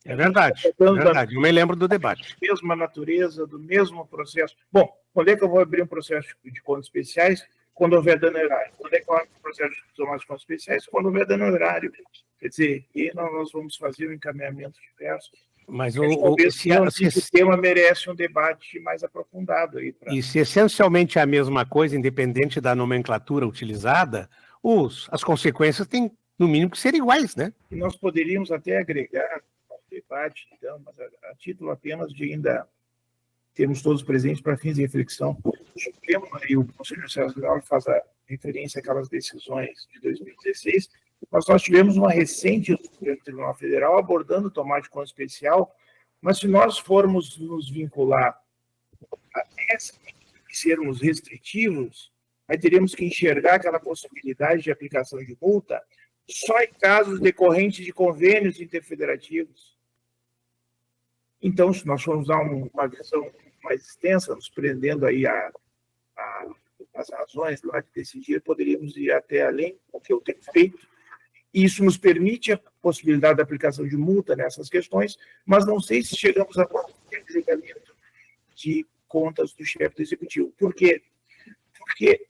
É verdade, eu me lembro do debate. Mesma natureza, do mesmo processo. Bom, quando é que eu vou abrir um processo de contas especiais? Quando houver dano erário. Quando é que eu abro um processo de tomada de contas especiais? Quando houver dano erário. Quer dizer, e nós vamos fazer um encaminhamento diverso. Mas esse tema merece um debate mais aprofundado aí. E se essencialmente é a mesma coisa, independente da nomenclatura utilizada, as consequências têm, no mínimo, que ser iguais, né? E nós poderíamos até agregar debate, então, mas a título apenas de ainda termos todos presentes para fins de reflexão. O conselheiro César Miola faz a referência àquelas decisões de 2016, mas nós tivemos uma recente do Supremo Tribunal Federal abordando o tomada de conta especial, mas se nós formos nos vincular a essa e sermos restritivos, aí teríamos que enxergar aquela possibilidade de aplicação de multa só em casos decorrentes de convênios interfederativos. Então, se nós formos dar uma visão mais extensa, nos prendendo aí as razões lá de decidir, poderíamos ir até além do que eu tenho feito. Isso nos permite a possibilidade da aplicação de multa nessas questões, mas não sei se chegamos a julgamento de contas do chefe do Executivo. Por quê? Porque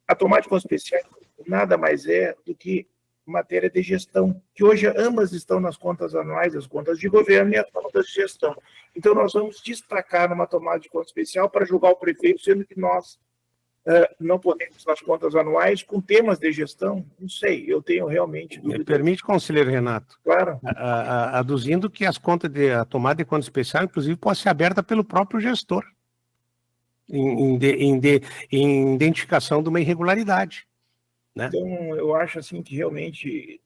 a tomada de contas especiais nada mais é do que matéria de gestão, que hoje ambas estão nas contas anuais, as contas de governo e as contas de gestão. Então, nós vamos destacar numa tomada de conta especial para julgar o prefeito, sendo que nós não podemos nas contas anuais com temas de gestão. Não sei, eu tenho realmente dúvida. Me permite, conselheiro Renato? Claro. Aduzindo que a tomada de conta especial, inclusive, pode ser aberta pelo próprio gestor, em identificação de uma irregularidade. Né? Então, eu acho assim que realmente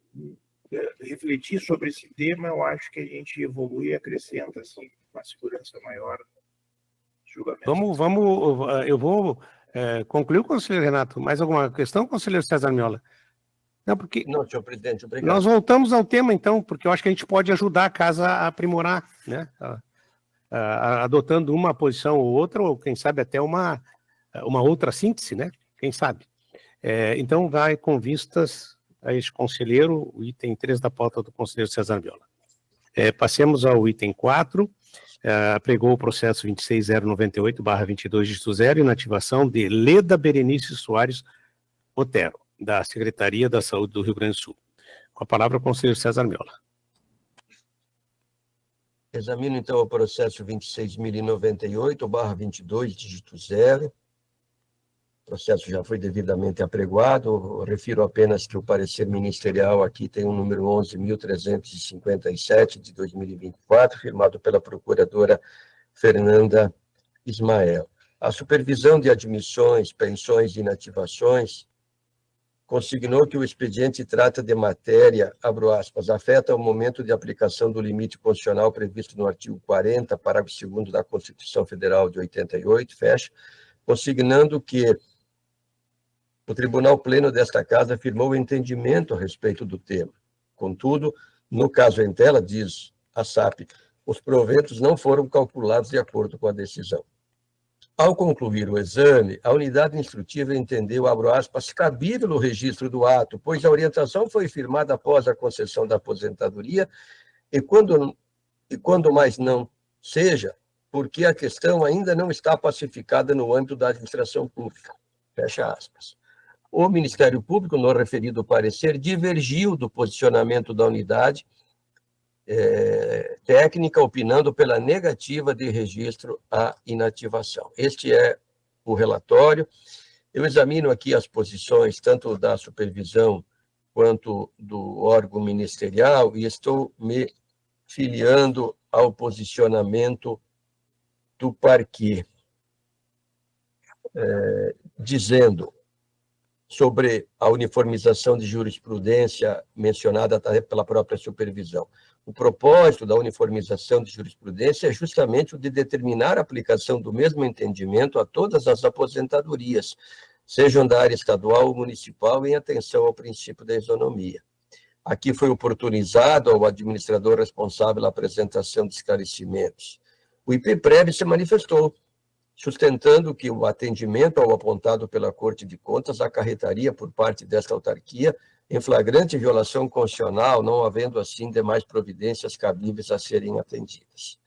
refletir sobre esse tema, eu acho que a gente evolui e acrescenta assim, uma segurança maior no julgamento. Eu vou concluir, conselheiro Renato. Mais alguma questão, conselheiro César Miola? Não, senhor presidente, obrigado. Nós voltamos ao tema, então, porque eu acho que a gente pode ajudar a casa a aprimorar, né? Adotando uma posição ou outra, ou quem sabe até uma outra síntese, né? Quem sabe? Então, vai com vistas a este conselheiro o item 3 da pauta do conselheiro César Miola. Passemos ao item 4, apregou o processo 26098/22 dígito 0, inativação de Leda Berenice Soares Otero, da Secretaria da Saúde do Rio Grande do Sul. Com a palavra, o conselheiro César Miola. Examino, então, o processo 26.098/22 dígito 0. O processo já foi devidamente apregoado. Eu refiro apenas que o parecer ministerial aqui tem o número 11.357 de 2024, firmado pela procuradora Fernanda Ismael. A supervisão de admissões, pensões e inativações consignou que o expediente trata de matéria, abro aspas, afeta o momento de aplicação do limite constitucional previsto no artigo 40, parágrafo 2º da Constituição Federal de 88, fecha, consignando que o Tribunal Pleno desta Casa afirmou o entendimento a respeito do tema. Contudo, no caso em tela, diz a SAP, os proventos não foram calculados de acordo com a decisão. Ao concluir o exame, a unidade instrutiva entendeu, abro aspas, cabível o registro do ato, pois a orientação foi firmada após a concessão da aposentadoria e quando mais não seja, porque a questão ainda não está pacificada no âmbito da administração pública. Fecha aspas. O Ministério Público, no referido parecer, divergiu do posicionamento da unidade técnica, opinando pela negativa de registro à inativação. Este é o relatório. Eu examino aqui as posições, tanto da supervisão quanto do órgão ministerial, e estou me filiando ao posicionamento do parquê, dizendo sobre a uniformização de jurisprudência mencionada pela própria supervisão. O propósito da uniformização de jurisprudência é justamente o de determinar a aplicação do mesmo entendimento a todas as aposentadorias, sejam da área estadual ou municipal, em atenção ao princípio da isonomia. Aqui foi oportunizado ao administrador responsável a apresentação de esclarecimentos. O IPPREV se manifestou, sustentando que o atendimento ao apontado pela Corte de Contas acarretaria por parte desta autarquia em flagrante violação constitucional, não havendo assim demais providências cabíveis a serem atendidas.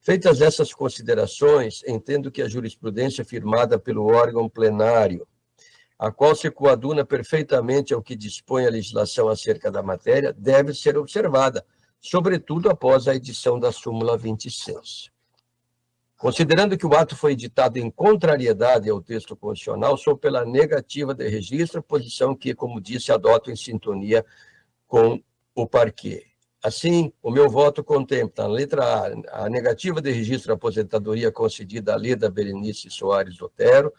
Feitas essas considerações, entendo que a jurisprudência firmada pelo órgão plenário, a qual se coaduna perfeitamente ao que dispõe a legislação acerca da matéria, deve ser observada, sobretudo após a edição da súmula 26. Considerando que o ato foi editado em contrariedade ao texto constitucional, sou pela negativa de registro, posição que, como disse, adoto em sintonia com o parquê. Assim, o meu voto contempla, na letra A, a negativa de registro à aposentadoria concedida à Leda Berenice Soares Otero.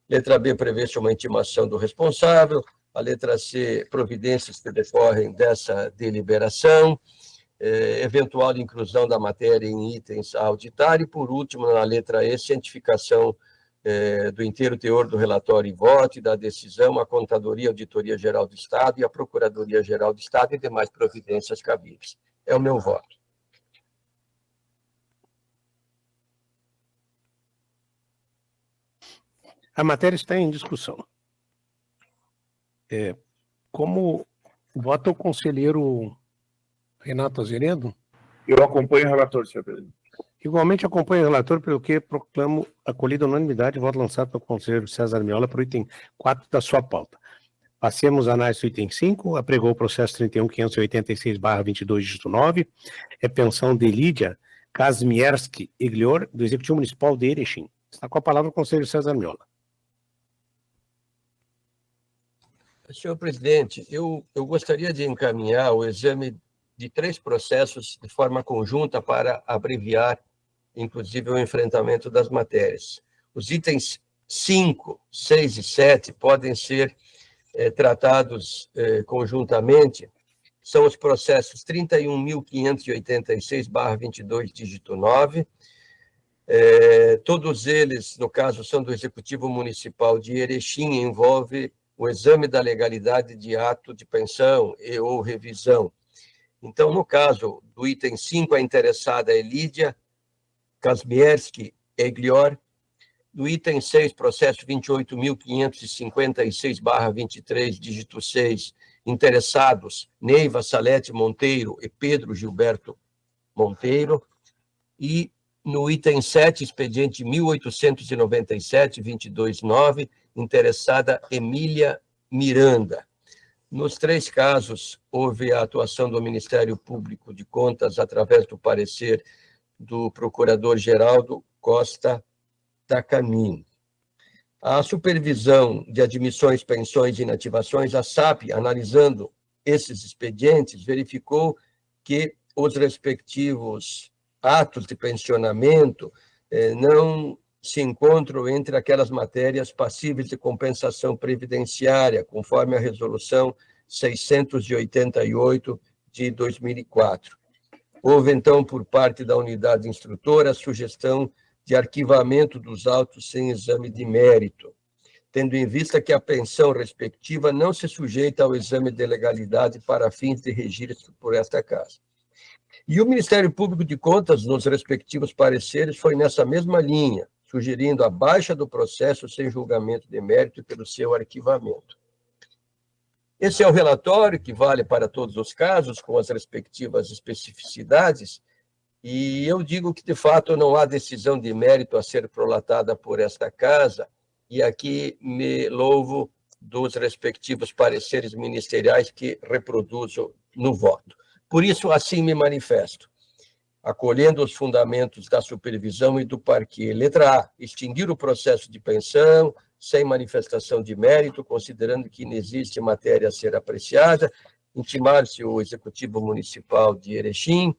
Letra B, prevê-se uma intimação do responsável. A letra C, providências que decorrem dessa deliberação. Eventual inclusão da matéria em itens a auditar, e, por último, na letra E, cientificação do inteiro teor do relatório e voto e da decisão, a Contadoria, Auditoria Geral do Estado e a Procuradoria Geral do Estado e demais providências cabíveis. É o meu voto. A matéria está em discussão. Como vota o conselheiro Renato Azeredo? Eu acompanho o relator, senhor presidente. Igualmente acompanho o relator, pelo que proclamo acolhida unanimidade, voto lançado pelo conselheiro César Miola para o item 4 da sua pauta. Passemos à análise do item 5, apregou o processo 31.586/22 dígito 9, pensão de Lídia Kazmierski Eglior, do Executivo Municipal de Erechim. Está com a palavra o conselheiro César Miola. Senhor presidente, eu gostaria de encaminhar o exame de 3 processos de forma conjunta para abreviar, inclusive, o enfrentamento das matérias. Os itens 5, 6 e 7 podem ser tratados conjuntamente. São os processos 31.586/22 dígito 9. Todos eles, no caso, são do Executivo Municipal de Erechim, envolve o exame da legalidade de ato de pensão e ou revisão. Então, no caso do item 5, a interessada é Lídia Kazmierski Eglior. No item 6, processo 28.556/23, dígito 6, interessados Neiva Salete Monteiro e Pedro Gilberto Monteiro, e no item 7, expediente 1897-229, interessada Emília Miranda. Nos 3 casos, houve a atuação do Ministério Público de Contas através do parecer do Procurador Geraldo Costa Tacamin. A supervisão de admissões, pensões e inativações, a SAP, analisando esses expedientes, verificou que os respectivos atos de pensionamento não se encontram entre aquelas matérias passíveis de compensação previdenciária, conforme a Resolução 688 de 2004. Houve, então, por parte da unidade instrutora, a sugestão de arquivamento dos autos sem exame de mérito, tendo em vista que a pensão respectiva não se sujeita ao exame de legalidade para fins de registro por esta Casa. E o Ministério Público de Contas, nos respectivos pareceres, foi nessa mesma linha, sugerindo a baixa do processo sem julgamento de mérito pelo seu arquivamento. Esse é o relatório que vale para todos os casos, com as respectivas especificidades, e eu digo que, de fato, não há decisão de mérito a ser prolatada por esta Casa, e aqui me louvo dos respectivos pareceres ministeriais que reproduzo no voto. Por isso, assim me manifesto, acolhendo os fundamentos da supervisão e do parquê. Letra A, extinguir o processo de pensão, sem manifestação de mérito, considerando que não existe matéria a ser apreciada, intimar-se o Executivo Municipal de Erechim,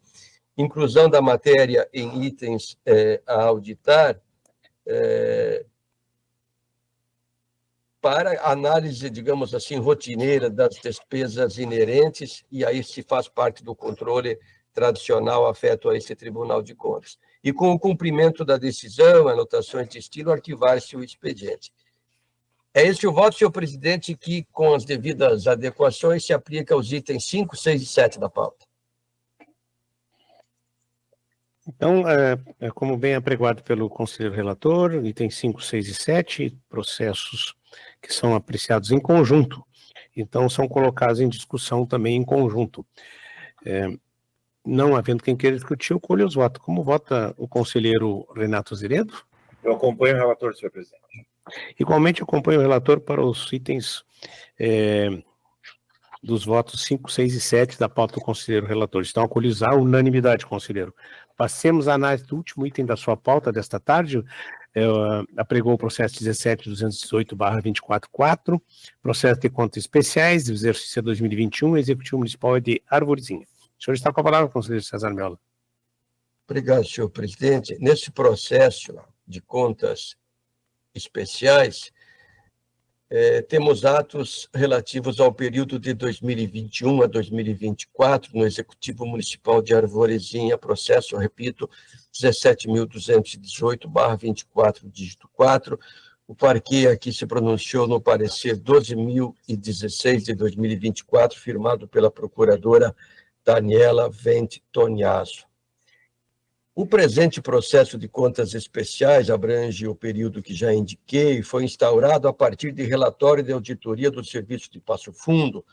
inclusão da matéria em itens a auditar, para análise, digamos assim, rotineira das despesas inerentes, e aí se faz parte do controle tradicional afeto a esse Tribunal de Contas. E com o cumprimento da decisão, anotações de estilo, arquivar-se o expediente. É esse o voto, senhor presidente, que, com as devidas adequações, se aplica aos itens 5, 6 e 7 da pauta. Então, como bem apregoado pelo conselheiro relator, itens 5, 6 e 7, processos que são apreciados em conjunto, então são colocados em discussão também em conjunto. Não havendo quem queira discutir, eu colho os votos. Como vota o conselheiro Renato Azeredo? Eu acompanho o relator, senhor presidente. Igualmente, acompanho o relator para os itens dos votos 5, 6 e 7 da pauta do conselheiro relator. Estão acolhidos à unanimidade, conselheiro. Passemos à análise do último item da sua pauta desta tarde. Apregou o processo 17.218/244, processo de contas especiais, do exercício 2021, Executivo Municipal de Arvorezinha. O senhor está com a palavra, conselheiro César Miola. Obrigado, senhor presidente. Nesse processo de contas especiais, temos atos relativos ao período de 2021 a 2024 no Executivo Municipal de Arvorezinha, processo, repito, 17.218/24, dígito 4. O parquê aqui se pronunciou no parecer 12.016 de 2024, firmado pela procuradora Daniela Vente Toniaso. O presente processo de contas especiais abrange o período que já indiquei e foi instaurado a partir de relatório de auditoria do Serviço de Passo Fundo,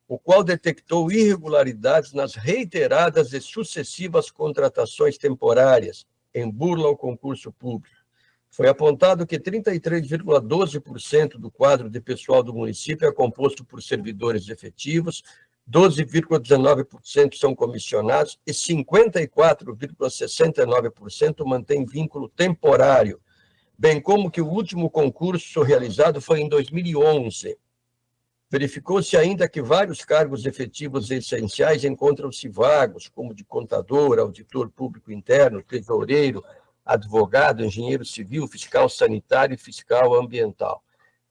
o qual detectou irregularidades nas reiteradas e sucessivas contratações temporárias, em burla ao concurso público. Foi apontado que 33,12% do quadro de pessoal do município é composto por servidores efetivos, 12,19% são comissionados e 54,69% mantém vínculo temporário, bem como que o último concurso realizado foi em 2011. Verificou-se ainda que vários cargos efetivos essenciais encontram-se vagos, como de contador, auditor público interno, tesoureiro, advogado, engenheiro civil, fiscal sanitário e fiscal ambiental.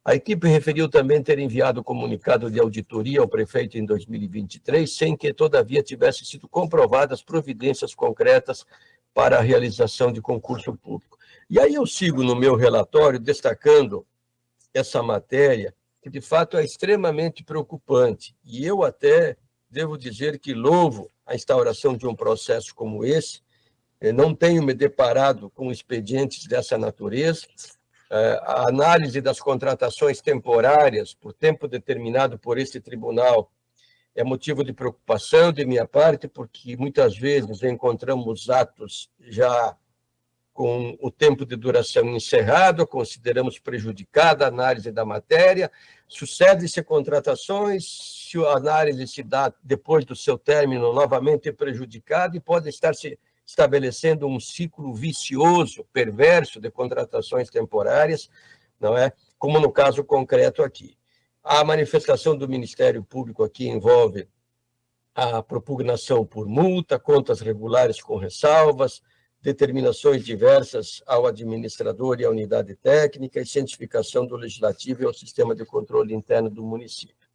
A equipe referiu também ter enviado comunicado de auditoria ao prefeito em 2023, sem que, todavia, tivessem sido comprovadas providências concretas para a realização de concurso público. E aí eu sigo no meu relatório destacando essa matéria, que de fato é extremamente preocupante. E eu até devo dizer que louvo a instauração de um processo como esse. Eu não tenho me deparado com expedientes dessa natureza. A análise das contratações temporárias por tempo determinado por este tribunal é motivo de preocupação de minha parte, porque muitas vezes encontramos atos já com o tempo de duração encerrado, consideramos prejudicada a análise da matéria, sucede-se contratações, se a análise se dá depois do seu término, novamente prejudicada, e pode estar se estabelecendo um ciclo vicioso, perverso de contratações temporárias, não é? Como no caso concreto aqui. A manifestação do Ministério Público aqui envolve a propugnação por multa, contas regulares com ressalvas, determinações diversas ao administrador e à unidade técnica e cientificação do legislativo e ao sistema de controle interno do município.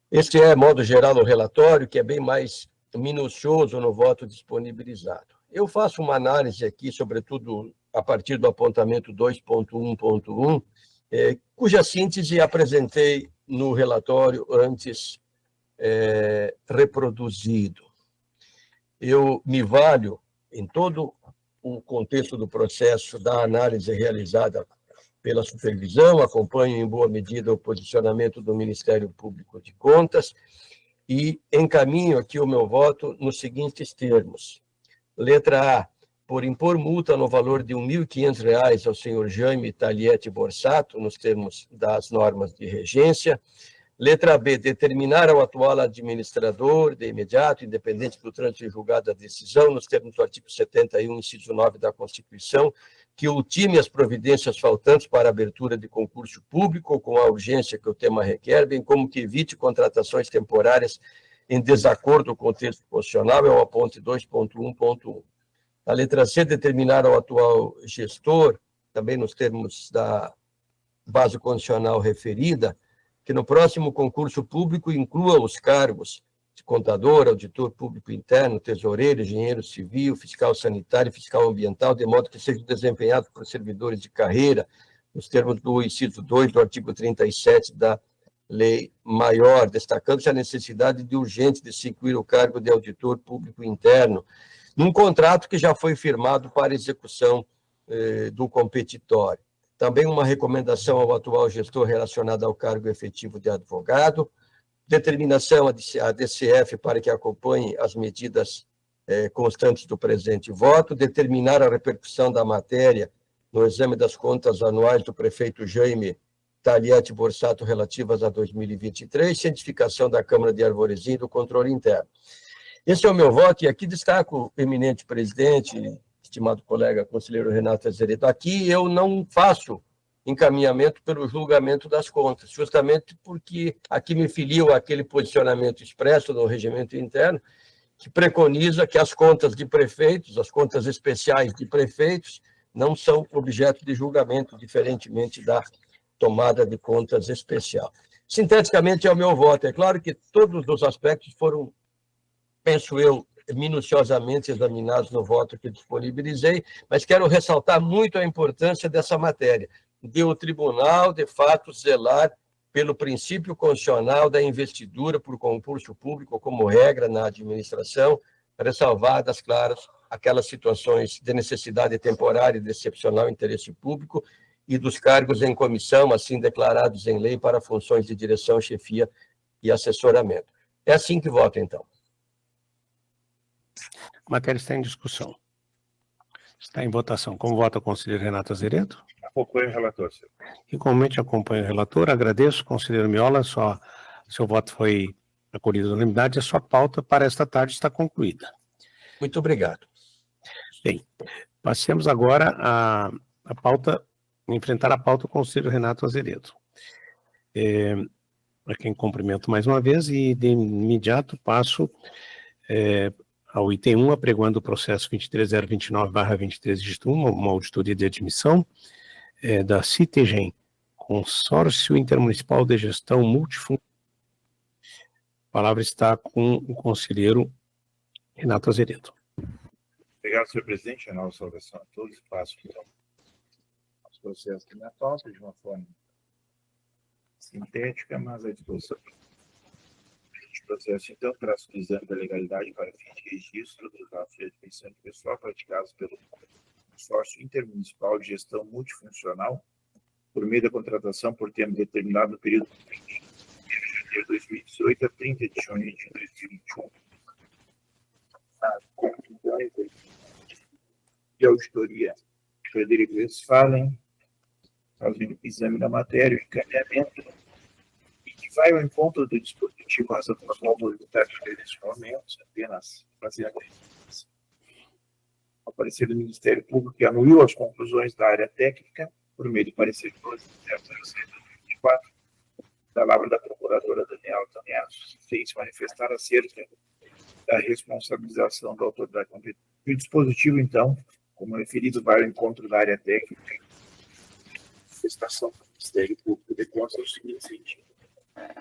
Este é, de modo geral, o relatório, que é bem mais minucioso no voto disponibilizado. Eu faço uma análise aqui, sobretudo a partir do apontamento 2.1.1, cuja síntese apresentei no relatório antes reproduzido. Eu me valho, em todo o contexto do processo, da análise realizada pela supervisão, acompanho em boa medida o posicionamento do Ministério Público de Contas e encaminho aqui o meu voto nos seguintes termos. Letra A, por impor multa no valor de R$ 1.500 ao senhor Jaime Taliete Borsato, nos termos das normas de regência. Letra B, determinar ao atual administrador, de imediato, independente do trânsito em julgado da decisão, nos termos do artigo 71, inciso 9 da Constituição, que ultime as providências faltantes para a abertura de concurso público com a urgência que o tema requer, bem como que evite contratações temporárias em desacordo com o texto constitucional, é o aponte 2.1.1. A letra C, determinar ao atual gestor, também nos termos da base constitucional referida, que no próximo concurso público inclua os cargos de contador, auditor público interno, tesoureiro, engenheiro civil, fiscal sanitário e fiscal ambiental, de modo que sejam desempenhados por servidores de carreira, nos termos do inciso 2 do artigo 37 da Lei Maior, destacando-se a necessidade de urgente de se incluir o cargo de auditor público interno, num contrato que já foi firmado para execução do competitório. Também uma recomendação ao atual gestor relacionada ao cargo efetivo de advogado, determinação à DCF para que acompanhe as medidas constantes do presente voto, determinar a repercussão da matéria no exame das contas anuais do prefeito Jaime Taliete Borsato relativas a 2023, cientificação da Câmara de Arvorezinho e do controle interno. Esse é o meu voto, e aqui destaco, eminente presidente, estimado colega conselheiro Renato Azeredo, aqui eu não faço encaminhamento pelo julgamento das contas, justamente porque aqui me filio àquele posicionamento expresso no regimento interno, que preconiza que as contas de prefeitos, as contas especiais de prefeitos, não são objeto de julgamento, diferentemente da tomada de contas especial. Sinteticamente, é o meu voto. É claro que todos os aspectos foram, penso eu, minuciosamente examinados no voto que disponibilizei, mas quero ressaltar muito a importância dessa matéria, de o tribunal, de fato, zelar pelo princípio constitucional da investidura por concurso público como regra na administração, ressalvadas, claro, aquelas situações de necessidade temporária e de excepcional interesse público e dos cargos em comissão, assim declarados em lei para funções de direção, chefia e assessoramento. É assim que voto, então. A matéria está em discussão. Está em votação. Como vota o conselheiro Renato Azeredo? Acompanho o relator, senhor. Igualmente acompanho o relator. Agradeço, conselheiro Miola, seu voto foi acolhido na unanimidade. A sua pauta para esta tarde está concluída. Muito obrigado. Bem, passemos agora a pauta, enfrentar a pauta do conselheiro Renato Azeredo. A quem cumprimento mais uma vez e de imediato passo ao item 1, apregoando o processo 23029/23 dígito 1, uma auditoria de admissão da CITEGEM, Consórcio Intermunicipal de Gestão Multifuncional. A palavra está com o conselheiro Renato Azeredo. Obrigado, senhor presidente. A nova saudação a todos. Passo, então, aos processos que me atualtam de uma forma sintética, mas à disposição. O processo, então, traço do exame da legalidade para fim de registro dos atos de admissão de pessoal praticados pelo Consórcio Intermunicipal de Gestão Multifuncional por meio da contratação por tempo determinado no período de 1 de janeiro janeiro de 2018 a 30 de junho de 2021. A conclusões de auditoria Frederico Westphalen, fazendo exame da matéria, o encaminhamento, e que vai ao encontro do dispositivo razão pela qual vou voltar nesse momento, apenas fazer a referência ao parecer do Ministério Público, que anuiu as conclusões da área técnica, por meio do parecer 12.006/2024, da palavra da procuradora Daniela Taniasso, fez manifestar acerca da responsabilização da autoridade competente. O dispositivo, então, como referido, vai ao encontro da área técnica, manifestação do Ministério Público deconsta o seguinte sentido: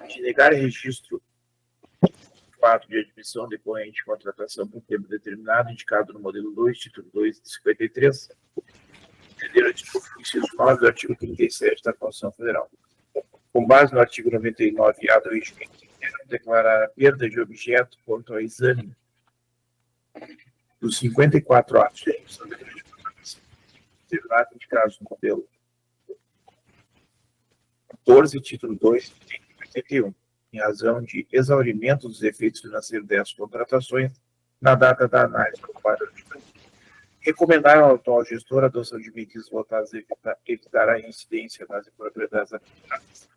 de negar registro fato de admissão decorrente de contratação por tempo determinado, indicado no modelo 2, título 2 de 53, entender a disposição inciso 9 do artigo 37 da Constituição Federal. Com base no artigo 99-A do regimento interno, declarar a perda de objeto quanto ao exame dos 54 atos de admissão decorrente de contratação determinado, indicados no modelo 14, título 2 de 81. Em razão de exaurimento dos efeitos financeiros dessas contratações na data da análise do quadro de recomendar ao atual gestor a adoção de medidas voltadas a evitar a incidência das impropriedades aplicadas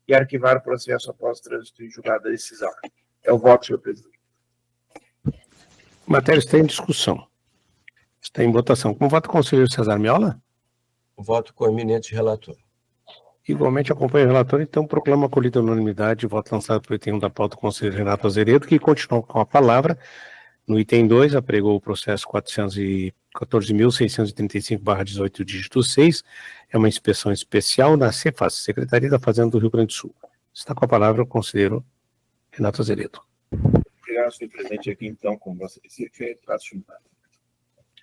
e arquivar o processo após trânsito em julgado da decisão. É o voto, senhor presidente. A matéria está em discussão. Está em votação. Como vota o conselheiro César Miola? Voto com o eminente relator. Igualmente acompanha o relator, então proclama acolhida a unanimidade o voto lançado pelo item 1 da pauta do conselheiro Renato Azeredo, que continua com a palavra. No item 2, apregou o processo 414.635/18, dígito 6. É uma inspeção especial na Cefaz, Secretaria da Fazenda do Rio Grande do Sul. Está com a palavra o conselheiro Renato Azeredo. Obrigado, senhor presidente. Aqui, então, como você disse, faço uma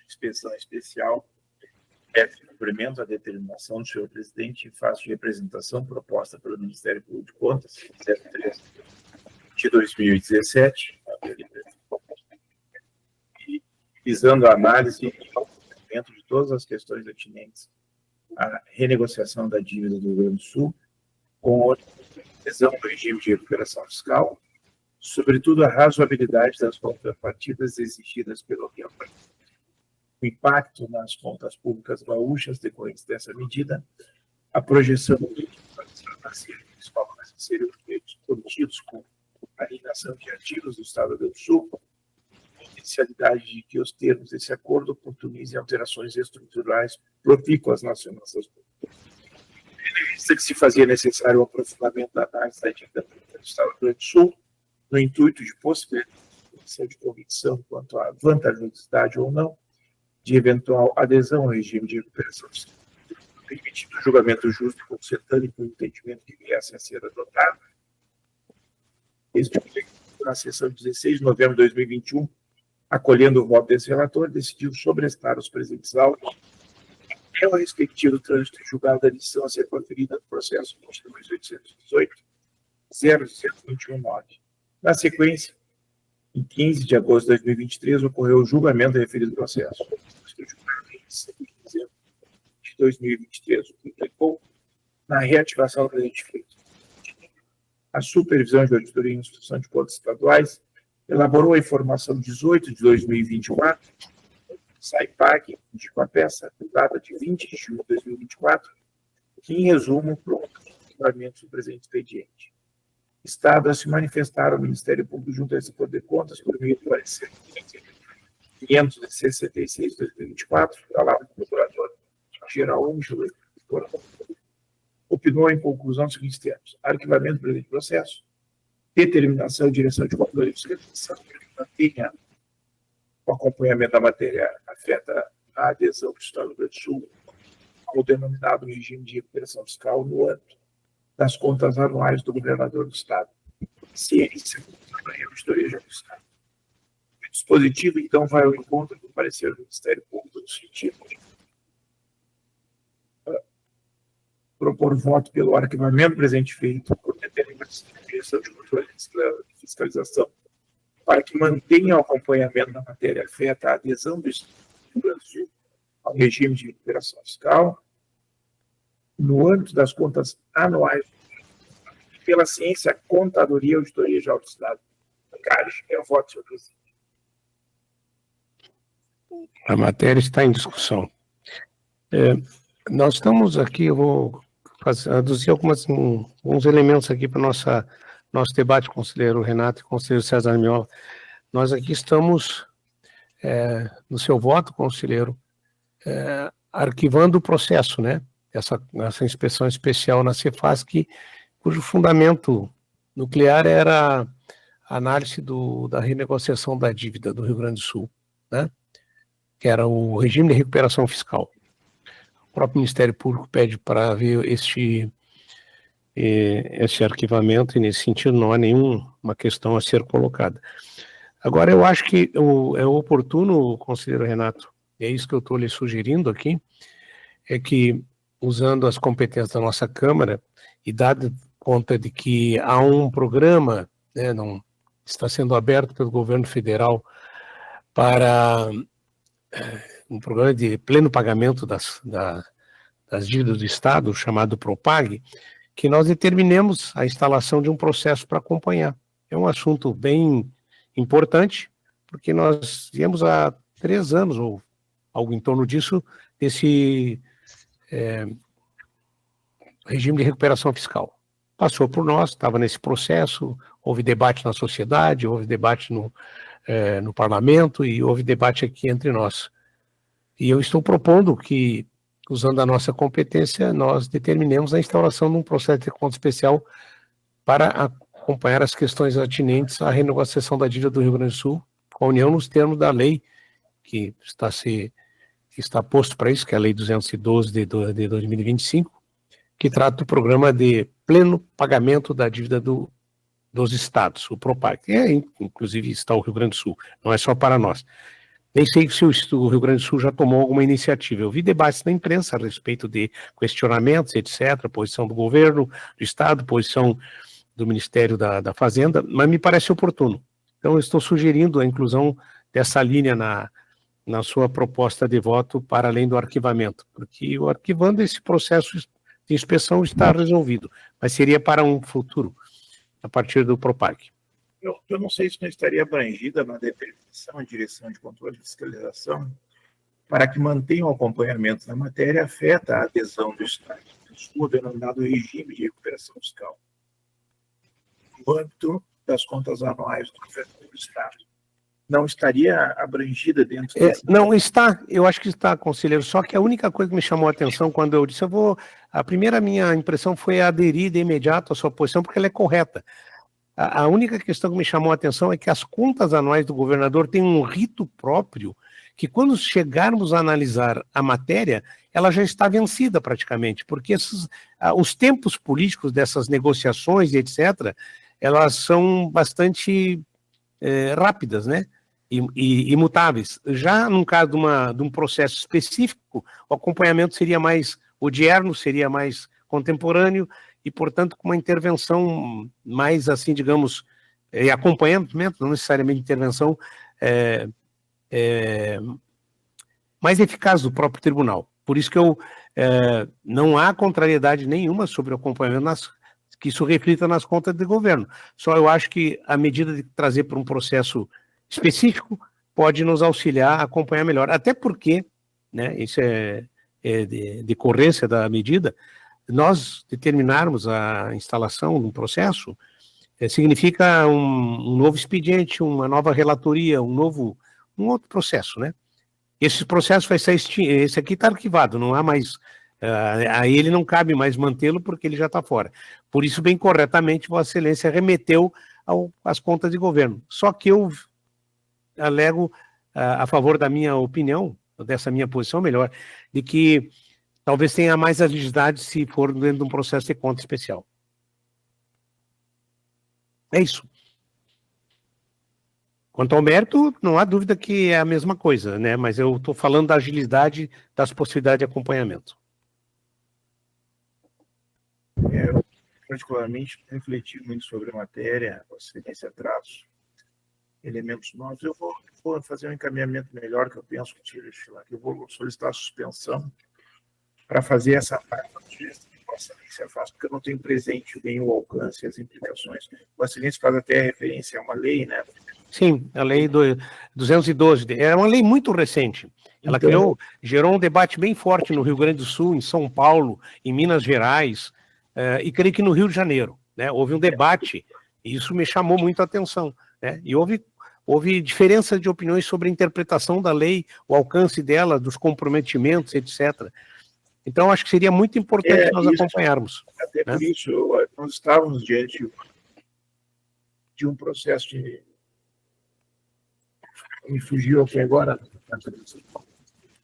inspeção especial. É cumprimento a determinação do senhor presidente em face de representação proposta pelo Ministério Público de Contas, 03 de 2017, e visando a análise e cumprimento de todas as questões atinentes à renegociação da dívida do Rio Grande do Sul, com adesão do regime de recuperação fiscal, sobretudo a razoabilidade das contrapartidas exigidas pelo União. O impacto nas contas públicas gaúchas decorrentes dessa medida, a projeção de valores a serem obtidos com a alienação de ativos do Estado do Rio Grande do Sul, a potencialidade de que os termos desse acordo oportunizem alterações estruturais profícuas nas finanças públicas. Que se fazia necessário o aprofundamento da análise da dívida pública do Estado do Rio Grande do Sul, no intuito de possibilitar de convicção quanto à vantajosidade ou não de eventual adesão ao regime de recuperação fiscal, permitindo o julgamento justo e consentâneo com o entendimento que viesse a ser adotado. Este na sessão de 16 de novembro de 2021, acolhendo o voto desse relator, decidiu sobrestar os presentes autos é o respectivo trânsito em julgado da lição a ser conferida no processo 22.818.00219. Na sequência, em 15 de agosto de 2023, ocorreu o julgamento do referido processo. De 2023, o que implicou na reativação do presente feito. A Supervisão de Auditoria e Instrução de Contas Estaduais elaborou a informação 18 de 2024, SAIPAG, indicou a peça, data de 20 de julho de 2024, que, em resumo, pronto o julgamento do presente expediente. Estado a se manifestar ao Ministério Público junto a esse Poder de Contas por meio do parecer 566 de 2024, palavra do Procurador-Geral Ângelo, opinou em conclusão dos seguintes termos: arquivamento do presente processo, determinação e direção de controle e fiscalização que mantenha o acompanhamento da matéria afeta a adesão do Estado do Rio Grande do Sul ao denominado regime de recuperação fiscal no âmbito das contas anuais do governador do Estado, ciência da auditoria do Estado. O dispositivo, então, vai ao encontro do parecer do Ministério Público no sentido de propor voto pelo arquivamento presente feito por determinação de direção de controle e fiscalização para que mantenha o acompanhamento da matéria afeta a adesão do Estado do Rio Grande do Sul ao regime de recuperação fiscal no âmbito das contas anuais pela ciência, contadoria e auditoria geral do Estado. Carlos, eu voto, senhor presidente. A matéria está em discussão. Nós estamos aqui, eu vou aduzir alguns elementos aqui para nosso debate, conselheiro Renato e conselheiro César Miola. Nós aqui estamos, no seu voto, conselheiro, arquivando o processo, né? Essa inspeção especial na Cefaz, cujo fundamento nuclear era a análise da renegociação da dívida do Rio Grande do Sul, né? Que era o regime de recuperação fiscal. O próprio Ministério Público pede para ver este arquivamento, e nesse sentido não há nenhuma questão a ser colocada. Agora, eu acho que é oportuno, conselheiro Renato, e é isso que eu estou lhe sugerindo aqui, é que, usando as competências da nossa Câmara, e dado conta de que há um programa, né, está sendo aberto pelo governo federal para um programa de pleno pagamento das dívidas do Estado, chamado Propag, que nós determinemos a instalação de um processo para acompanhar. É um assunto bem importante, porque nós viemos há 3 anos, ou algo em torno disso, desse regime de recuperação fiscal. Passou por nós, estava nesse processo, houve debate na sociedade, houve debate no parlamento e houve debate aqui entre nós. E eu estou propondo que, usando a nossa competência, nós determinemos a instauração de um processo de conta especial para acompanhar as questões atinentes à renegociação da dívida do Rio Grande do Sul, com a União nos termos da lei que está posto para isso, que é a Lei 212 de 2025, que trata do programa de pleno pagamento da dívida dos estados, o Propag. Inclusive está o Rio Grande do Sul, não é só para nós. Nem sei se o Rio Grande do Sul já tomou alguma iniciativa. Eu vi debates na imprensa a respeito de questionamentos, etc., posição do governo, do Estado, posição do Ministério da Fazenda, mas me parece oportuno. Então, eu estou sugerindo a inclusão dessa linha na sua proposta de voto para além do arquivamento, porque o arquivando esse processo de inspeção está resolvido, mas seria para um futuro, a partir do Propag. Eu não sei se não estaria abrangida na determinação e direção de controle e fiscalização para que mantenha o acompanhamento da matéria afeta a adesão do Estado ao denominado regime de recuperação fiscal, no âmbito das contas anuais do governo do Estado. Não estaria abrangida dentro desse... Não, está, eu acho que está, conselheiro, só que a única coisa que me chamou a atenção quando eu disse, a primeira minha impressão foi aderir de imediato à sua posição, porque ela é correta. A única questão que me chamou a atenção é que as contas anuais do governador têm um rito próprio, que quando chegarmos a analisar a matéria, ela já está vencida praticamente, porque os tempos políticos dessas negociações e etc., elas são bastante rápidas, né? E imutáveis. Já no caso de um processo específico, o acompanhamento seria mais odierno, seria mais contemporâneo e, portanto, com uma intervenção mais, assim, digamos, acompanhamento, não necessariamente intervenção, mais eficaz do próprio tribunal. Por isso que não há contrariedade nenhuma sobre o acompanhamento, que isso reflita nas contas de governo. Só eu acho que a medida de trazer para um processo específico pode nos auxiliar a acompanhar melhor. Até porque, né, isso é decorrência da medida, nós determinarmos a instalação de um processo significa um novo expediente, uma nova relatoria, um outro processo, né? Esse processo vai ser esse aqui está arquivado, não há mais, aí ele não cabe mais mantê-lo porque ele já está fora. Por isso, bem corretamente, Vossa Excelência remeteu às contas de governo. Só que eu alego a favor da minha opinião, dessa minha posição melhor, de que talvez tenha mais agilidade se for dentro de um processo de conta especial. É isso. Quanto ao mérito, não há dúvida que é a mesma coisa, né? Mas eu estou falando da agilidade das possibilidades de acompanhamento. Eu, particularmente, refleti muito sobre a matéria, a Excelência traz elementos novos. Eu vou fazer um encaminhamento melhor, que eu penso que eu vou solicitar a suspensão para fazer essa parte Vossa Excelência faz, porque eu não tenho presente bem o alcance e as implicações. Vossa Excelência faz até referência a uma lei, né? Sim, a lei 212. É uma lei muito recente. Ela gerou um debate bem forte no Rio Grande do Sul, em São Paulo, em Minas Gerais, e creio que no Rio de Janeiro, né? Houve um debate, e isso me chamou muito a atenção, né? E houve diferença de opiniões sobre a interpretação da lei, o alcance dela, dos comprometimentos, etc. Então, acho que seria muito importante nós acompanharmos. Até por isso, nós estávamos diante de um processo de... Me fugiu aqui agora,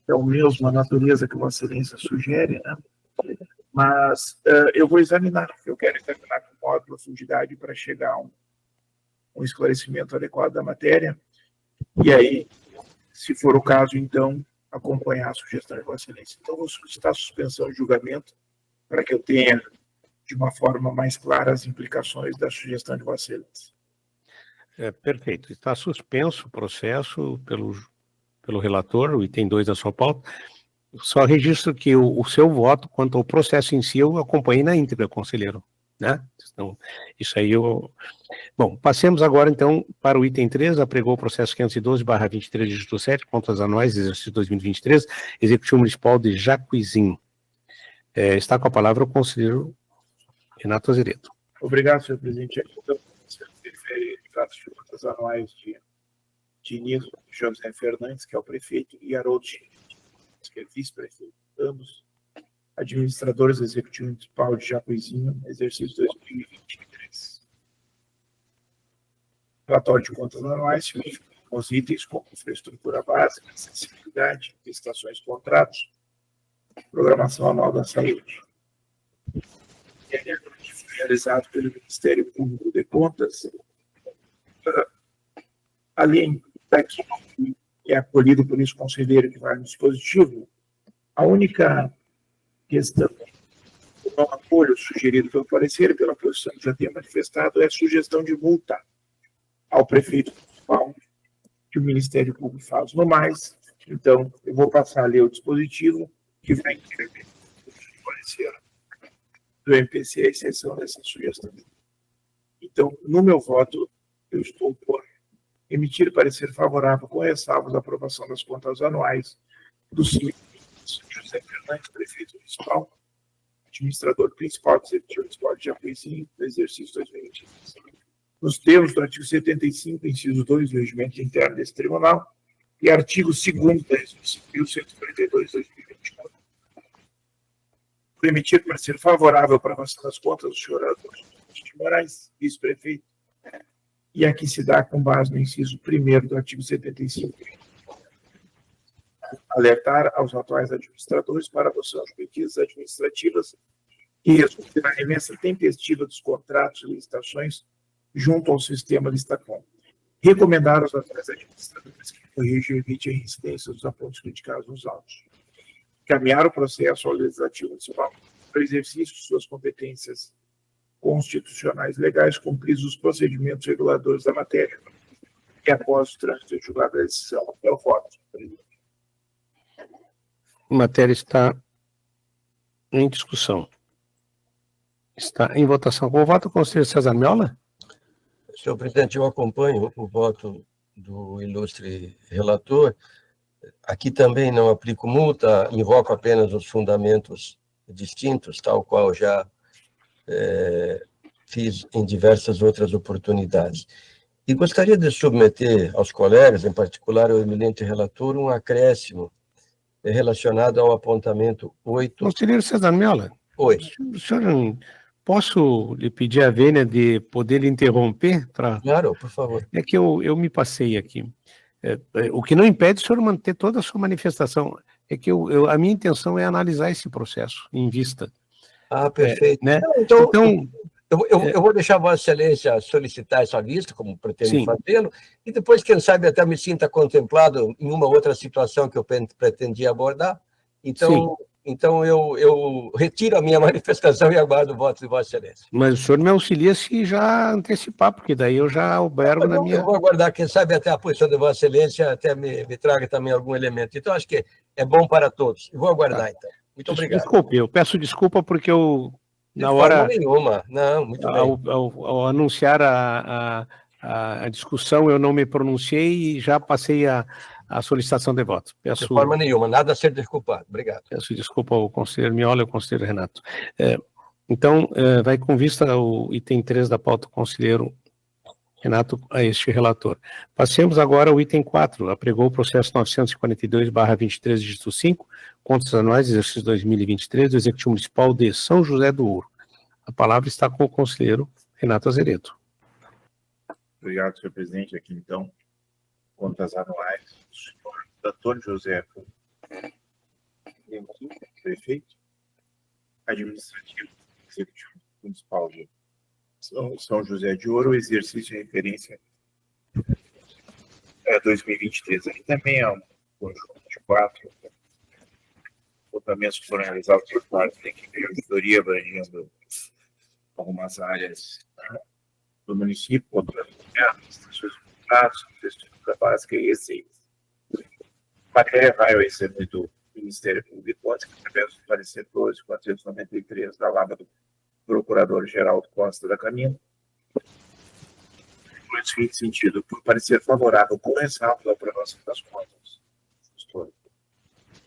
é a mesma natureza que Vossa Excelência sugere, né? Mas eu vou examinar, eu quero examinar com maior profundidade para chegar a um esclarecimento adequado da matéria, e aí, se for o caso, então, acompanhar a sugestão de Vossa Excelência. Então, vou solicitar a suspensão de julgamento para que eu tenha, de uma forma mais clara, as implicações da sugestão de Vossa Excelência. Perfeito. Está suspenso o processo pelo relator, o item 2 da sua pauta. Só registro que o seu voto quanto ao processo em si eu acompanhei na íntegra, conselheiro, né? Então, isso aí eu... Bom, passemos agora, então, para o item 3, apregou o processo 512/23, dígito 7, contas anuais, exercício 2023, Executivo Municipal de Jacuizinho. Está com a palavra o conselheiro Renato Azeredo. Obrigado, senhor presidente. Então, se refere aos de contas anuais de Nilo José Fernandes, que é o prefeito, e Haroldo que é vice-prefeito, ambos administradores do Executivo Municipal de Jacuizinho, exercício 2023. Relatório de contas anuais, com os itens como infraestrutura básica, acessibilidade, licitações e contratos, programação anual da saúde. Realizado pelo Ministério Público de Contas, além daqui que é acolhido por esse conselheiro que vai no dispositivo, a única questão que não apoio sugerido pelo parecer e pela posição que já tenho manifestado é a sugestão de multa ao prefeito municipal que o Ministério Público faz. No mais, então, eu vou passar a ler o dispositivo que vai intervir no parecer do MPC, a exceção dessa sugestão. Então, no meu voto, eu estou por emitir parecer favorável com ressalvas à aprovação das contas anuais do senhor José Fernandes, prefeito municipal, administrador principal do Executivo Municipal de Jacuizinho, do exercício 2023. Nos termos do artigo 75, inciso 2 do regimento interno desse tribunal, e artigo 2º da Resolução 1142/2024. Por emitir parecer favorável à aprovação das contas do senhor Adolfo de Moraes, vice-prefeito, e aqui se dá com base no inciso 1º do artigo 75. Alertar aos atuais administradores para a adoção de medidas administrativas que resultem na remessa tempestiva dos contratos e licitações junto ao sistema Listacom. Recomendar aos atuais administradores que corrijam e evitem a incidência dos apontos criticados nos autos. Caminhar o processo ao Legislativo Municipal para o exercício de suas competências constitucionais legais, cumpridos os procedimentos reguladores da matéria, e após o trânsito de julgado da decisão. É o voto, presidente. A matéria está em discussão. Está em votação. Com o voto, o conselheiro César Miola? Senhor presidente, eu acompanho o voto do ilustre relator. Aqui também não aplico multa, invoco apenas os fundamentos distintos, tal qual já fiz em diversas outras oportunidades. E gostaria de submeter aos colegas, em particular ao eminente relator, um acréscimo relacionado ao apontamento 8. Conselheiro César Miola? Oi. Senhor, posso lhe pedir a vênia de poder lhe interromper? Claro, por favor. É que eu me passei aqui. O que não impede o senhor manter toda a sua manifestação. É que a minha intenção é analisar esse processo em vista. Ah, perfeito. Né? Então eu vou deixar Vossa Excelência solicitar essa vista, como pretendo fazê-lo, e depois, quem sabe, até me sinta contemplado em uma outra situação que eu pretendia abordar. Então eu retiro a minha manifestação e aguardo o voto de Vossa Excelência. Mas o senhor me auxilia se já antecipar, porque daí eu já albergo na minha... Eu vou aguardar, quem sabe, até a posição de Vossa Excelência até me traga também algum elemento. Então, acho que é bom para todos. Eu vou aguardar, então. Muito obrigado. Desculpe, eu peço desculpa porque eu, na De hora, forma nenhuma. Não, muito bem. ao anunciar a discussão, eu não me pronunciei e já passei a solicitação de voto. De forma nenhuma, nada a ser desculpado. Obrigado. Peço desculpa ao conselheiro Miola e ao conselheiro Renato. Então, vai com vista ao item 3 da pauta, conselheiro Renato, a este relator. Passemos agora ao item 4, apregou o processo 942/23, dígito 5, contas anuais, exercício 2023, do Executivo Municipal de São José do Ouro. A palavra está com o conselheiro Renato Azeredo. Obrigado, senhor presidente. Aqui, então, contas anuais do senhor Antônio José, prefeito, administrativo, executivo municipal de São José de Ouro, exercício de referência 2023. Aqui também é um conjunto de 4 votamentos que foram realizados por parte da equipe de auditoria, abrangendo algumas áreas do município, controle interno, estações de contratos, infraestrutura básica e receitas. A matéria vai ao exame do Ministério Público, através do parecer 12.493 da Lava do Procurador-Geral Costa da Camina, no seguinte sentido, por parecer favorável com ressalva à aprovação das contas do gestor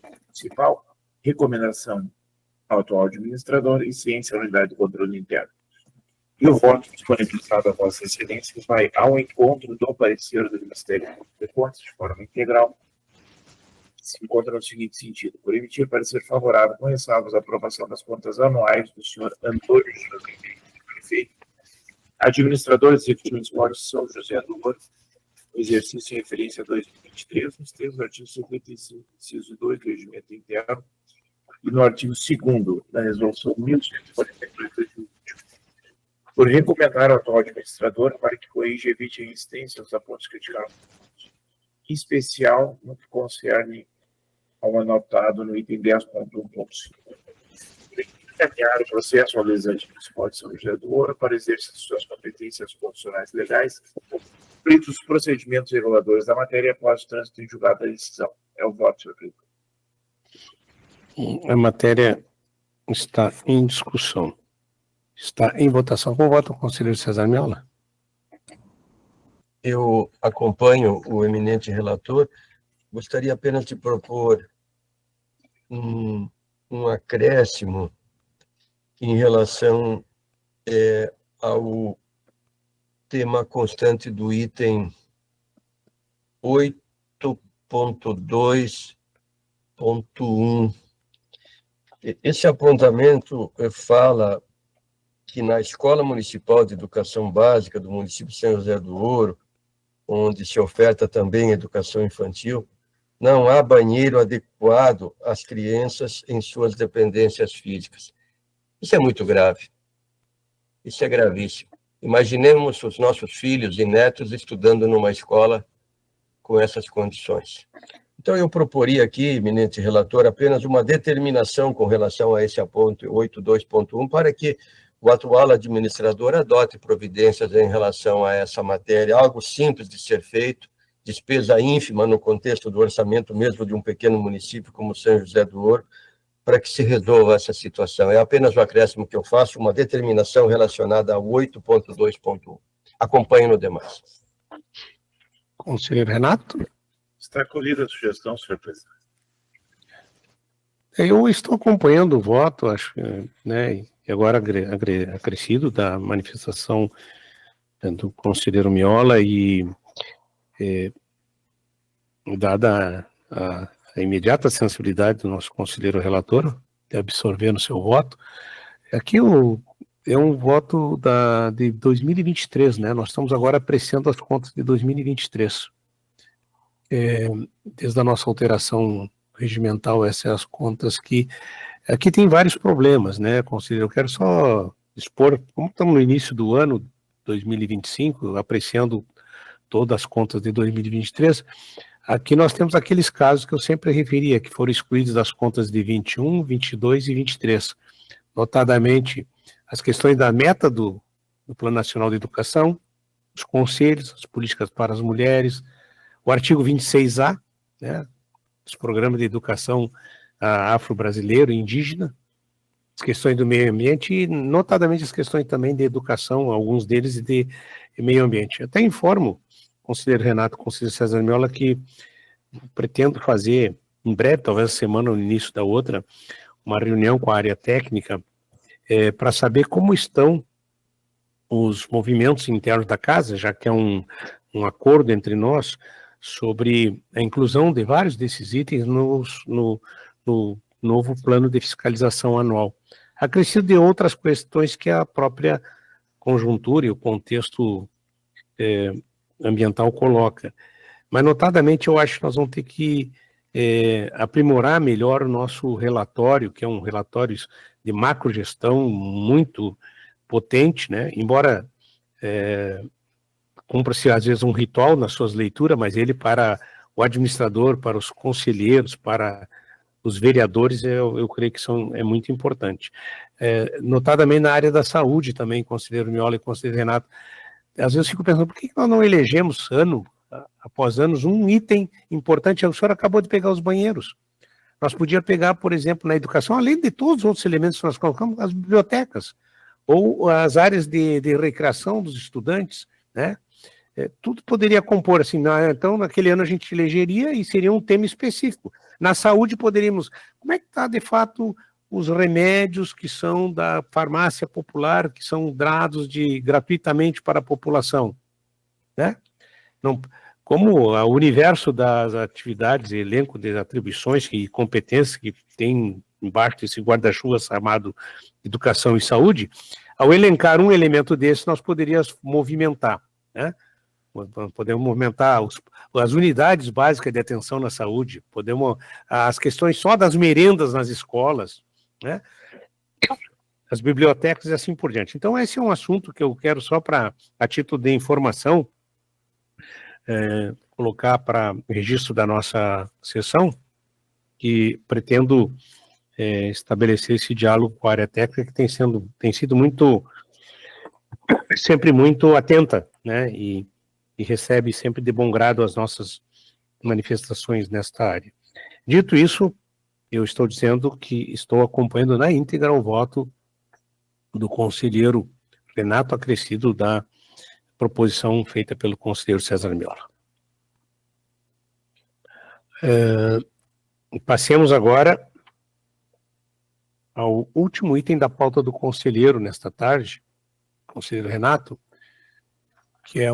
municipal, recomendação ao atual administrador e ciência à unidade de controle interno. E o voto disponibilizado a Vossa Excelência vai ao encontro do parecer do Ministério Público de Contas de forma integral, se encontra no seguinte sentido: por emitir parecer favorável com ressalvas à aprovação das contas anuais do senhor Antônio José, prefeito, administrador executivo municipal de São José do Ouro, exercício em referência a 2023, nos termos do artigo 55, inciso 2 do Regimento Interno, e no artigo 2º da Resolução 1142/2021, por recomendar ao atual administrador para que corrija e evite a insistência aos apontos criticados, em especial no que concerne ao anotado no item 10.1.5. Encaminhar o processo ao legislativo municipal de São José do Ouro para exercer suas competências constitucionais legais, cumpridos os procedimentos reguladores da matéria após o trânsito em julgado da decisão. É o voto, senhor presidente. A matéria está em discussão. Está em votação. Com o voto, o conselheiro César Miola. Eu acompanho o eminente relator. Gostaria apenas de propor um acréscimo em relação ao tema constante do item 8.2.1. Esse apontamento fala que na Escola Municipal de Educação Básica do município de São José do Ouro, onde se oferta também educação infantil, não há banheiro adequado às crianças em suas dependências físicas. Isso é muito grave. Isso é gravíssimo. Imaginemos os nossos filhos e netos estudando numa escola com essas condições. Então, eu proporia aqui, eminente relator, apenas uma determinação com relação a esse aponto 8.2.1, para que o atual administrador adote providências em relação a essa matéria, algo simples de ser feito, despesa ínfima no contexto do orçamento mesmo de um pequeno município como São José do Ouro, para que se resolva essa situação. É apenas o acréscimo que eu faço, uma determinação relacionada ao 8.2.1. Acompanhe no demais. Conselheiro Renato. Está acolhida a sugestão, senhor presidente. Eu estou acompanhando o voto, acho, né, e agora acrescido da manifestação do conselheiro Miola e dada a imediata sensibilidade do nosso conselheiro relator, de absorver no seu voto, aqui é um voto de 2023, né? Nós estamos agora apreciando as contas de 2023. Desde a nossa alteração regimental, essas são as contas que... Aqui tem vários problemas, né, conselheiro? Eu quero só expor, como estamos no início do ano 2025, apreciando todas as contas de 2023, aqui nós temos aqueles casos que eu sempre referia, que foram excluídos das contas de 21, 22 e 23. Notadamente, as questões da meta do Plano Nacional de Educação, os conselhos, as políticas para as mulheres, o artigo 26A, né, os programas de educação afro-brasileiro, indígena, as questões do meio ambiente e, notadamente, as questões também de educação, alguns deles de meio ambiente. Até informo o conselheiro Renato, o conselheiro César Miola, que pretendo fazer, em breve, talvez semana ou no início da outra, uma reunião com a área técnica para saber como estão os movimentos internos da casa, já que é um acordo entre nós sobre a inclusão de vários desses itens no novo plano de fiscalização anual, acrescido de outras questões que a própria conjuntura e o contexto ambiental coloca. Mas, notadamente, eu acho que nós vamos ter que aprimorar melhor o nosso relatório, que é um relatório de macrogestão muito potente, né? Embora cumpra-se, às vezes, um ritual nas suas leituras, mas ele, para o administrador, para os conselheiros, para os vereadores, eu creio que é muito importante. Notadamente na área da saúde também, conselheiro Miola e conselheiro Renato, às vezes eu fico pensando, por que nós não elegemos ano após anos um item importante? O senhor acabou de pegar os banheiros. Nós podíamos pegar, por exemplo, na educação, além de todos os outros elementos que nós colocamos, as bibliotecas, ou as áreas de recreação dos estudantes, né? Tudo poderia compor assim, então naquele ano a gente elegeria e seria um tema específico. Na saúde poderíamos, como é que está de fato os remédios que são da farmácia popular, que são dados gratuitamente para a população, né? Não, como o universo das atividades, elenco de atribuições e competências que tem embaixo desse guarda-chuva chamado educação e saúde, ao elencar um elemento desse, nós poderíamos movimentar, né? Podemos movimentar as unidades básicas de atenção na saúde, as questões só das merendas nas escolas, né? As bibliotecas e assim por diante. Então, esse é um assunto que eu quero só a título de informação, colocar para registro da nossa sessão, que pretendo estabelecer esse diálogo com a área técnica, que tem sido sempre muito atenta, né, e recebe sempre de bom grado as nossas manifestações nesta área. Dito isso, eu estou dizendo que estou acompanhando na íntegra o voto do conselheiro Renato acrescido da proposição feita pelo conselheiro César Miola. Passemos agora ao último item da pauta do conselheiro nesta tarde, conselheiro Renato, que é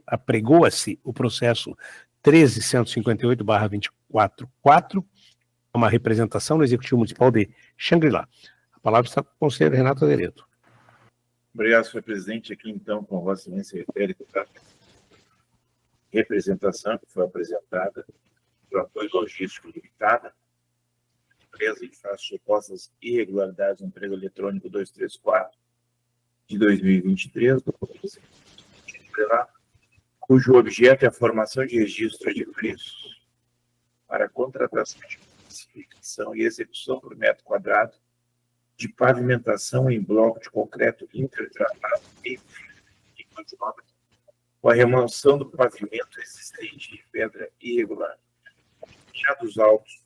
apregou-se o processo 13.158/244, uma representação no Executivo Municipal de Xangri-Lá. A palavra está com o conselheiro Renato Azeredo. Obrigado, senhor presidente. Aqui, então, com Vossa Excelência refere a representação que foi apresentada pelo Apoio Logístico Limitada, empresa que faz supostas irregularidades no emprego eletrônico 234 de 2023, cujo objeto é a formação de registro de preços para contratação de classificação e execução por metro quadrado de pavimentação em bloco de concreto intertratado e continuada com a remoção do pavimento existente de pedra irregular, dos autos.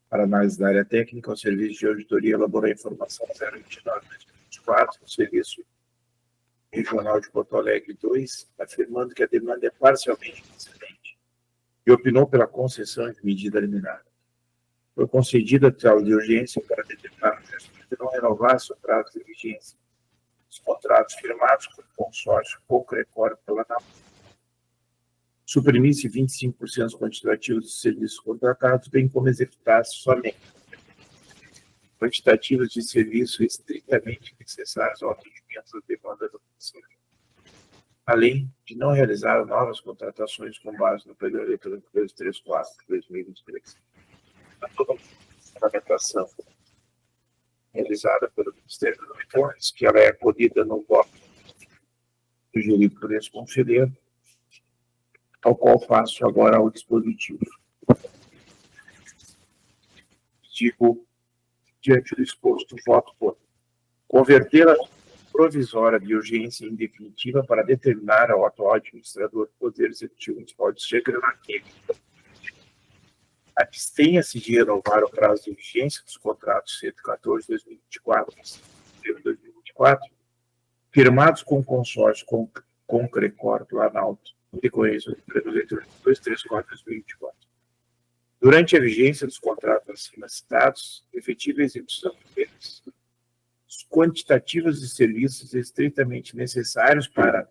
Para análise da área técnica, o Serviço de Auditoria elaborou a informação 029/2024, o Serviço Regional de Porto Alegre 2, afirmando que a demanda é parcialmente procedente e opinou pela concessão de medida liminar. Foi concedida tal de urgência para determinar que não renovasse o prazo de vigência dos contratos firmados com o consórcio Concrecor pela ANAP, suprimisse 25% quantitativos dos serviços contratados, bem como executasse somente quantitativos de serviços estritamente necessários ao atendimento da demanda do conselho, além de não realizar novas contratações com base no Plano Eletrônico 234 de 2023. A toda a fundamentação realizada pelo Ministério dos Eletrônicos, que ela é acolhida no voto sugerido por esse conselheiro, ao qual faço agora o dispositivo. Digo, diante do exposto, voto por converter a provisória de urgência em definitiva para determinar ao atual administrador do Poder Executivo Municipal de Xangri-Lá abstenha-se de renovar o prazo de vigência dos contratos 114/2024 e 2024, firmados com o consórcio com Crecor Planalto, em decorrência do decreto eletrônico 234/2024. Durante a vigência dos contratos acima citados, efetiva execução deles, os quantitativos de serviços estritamente necessários para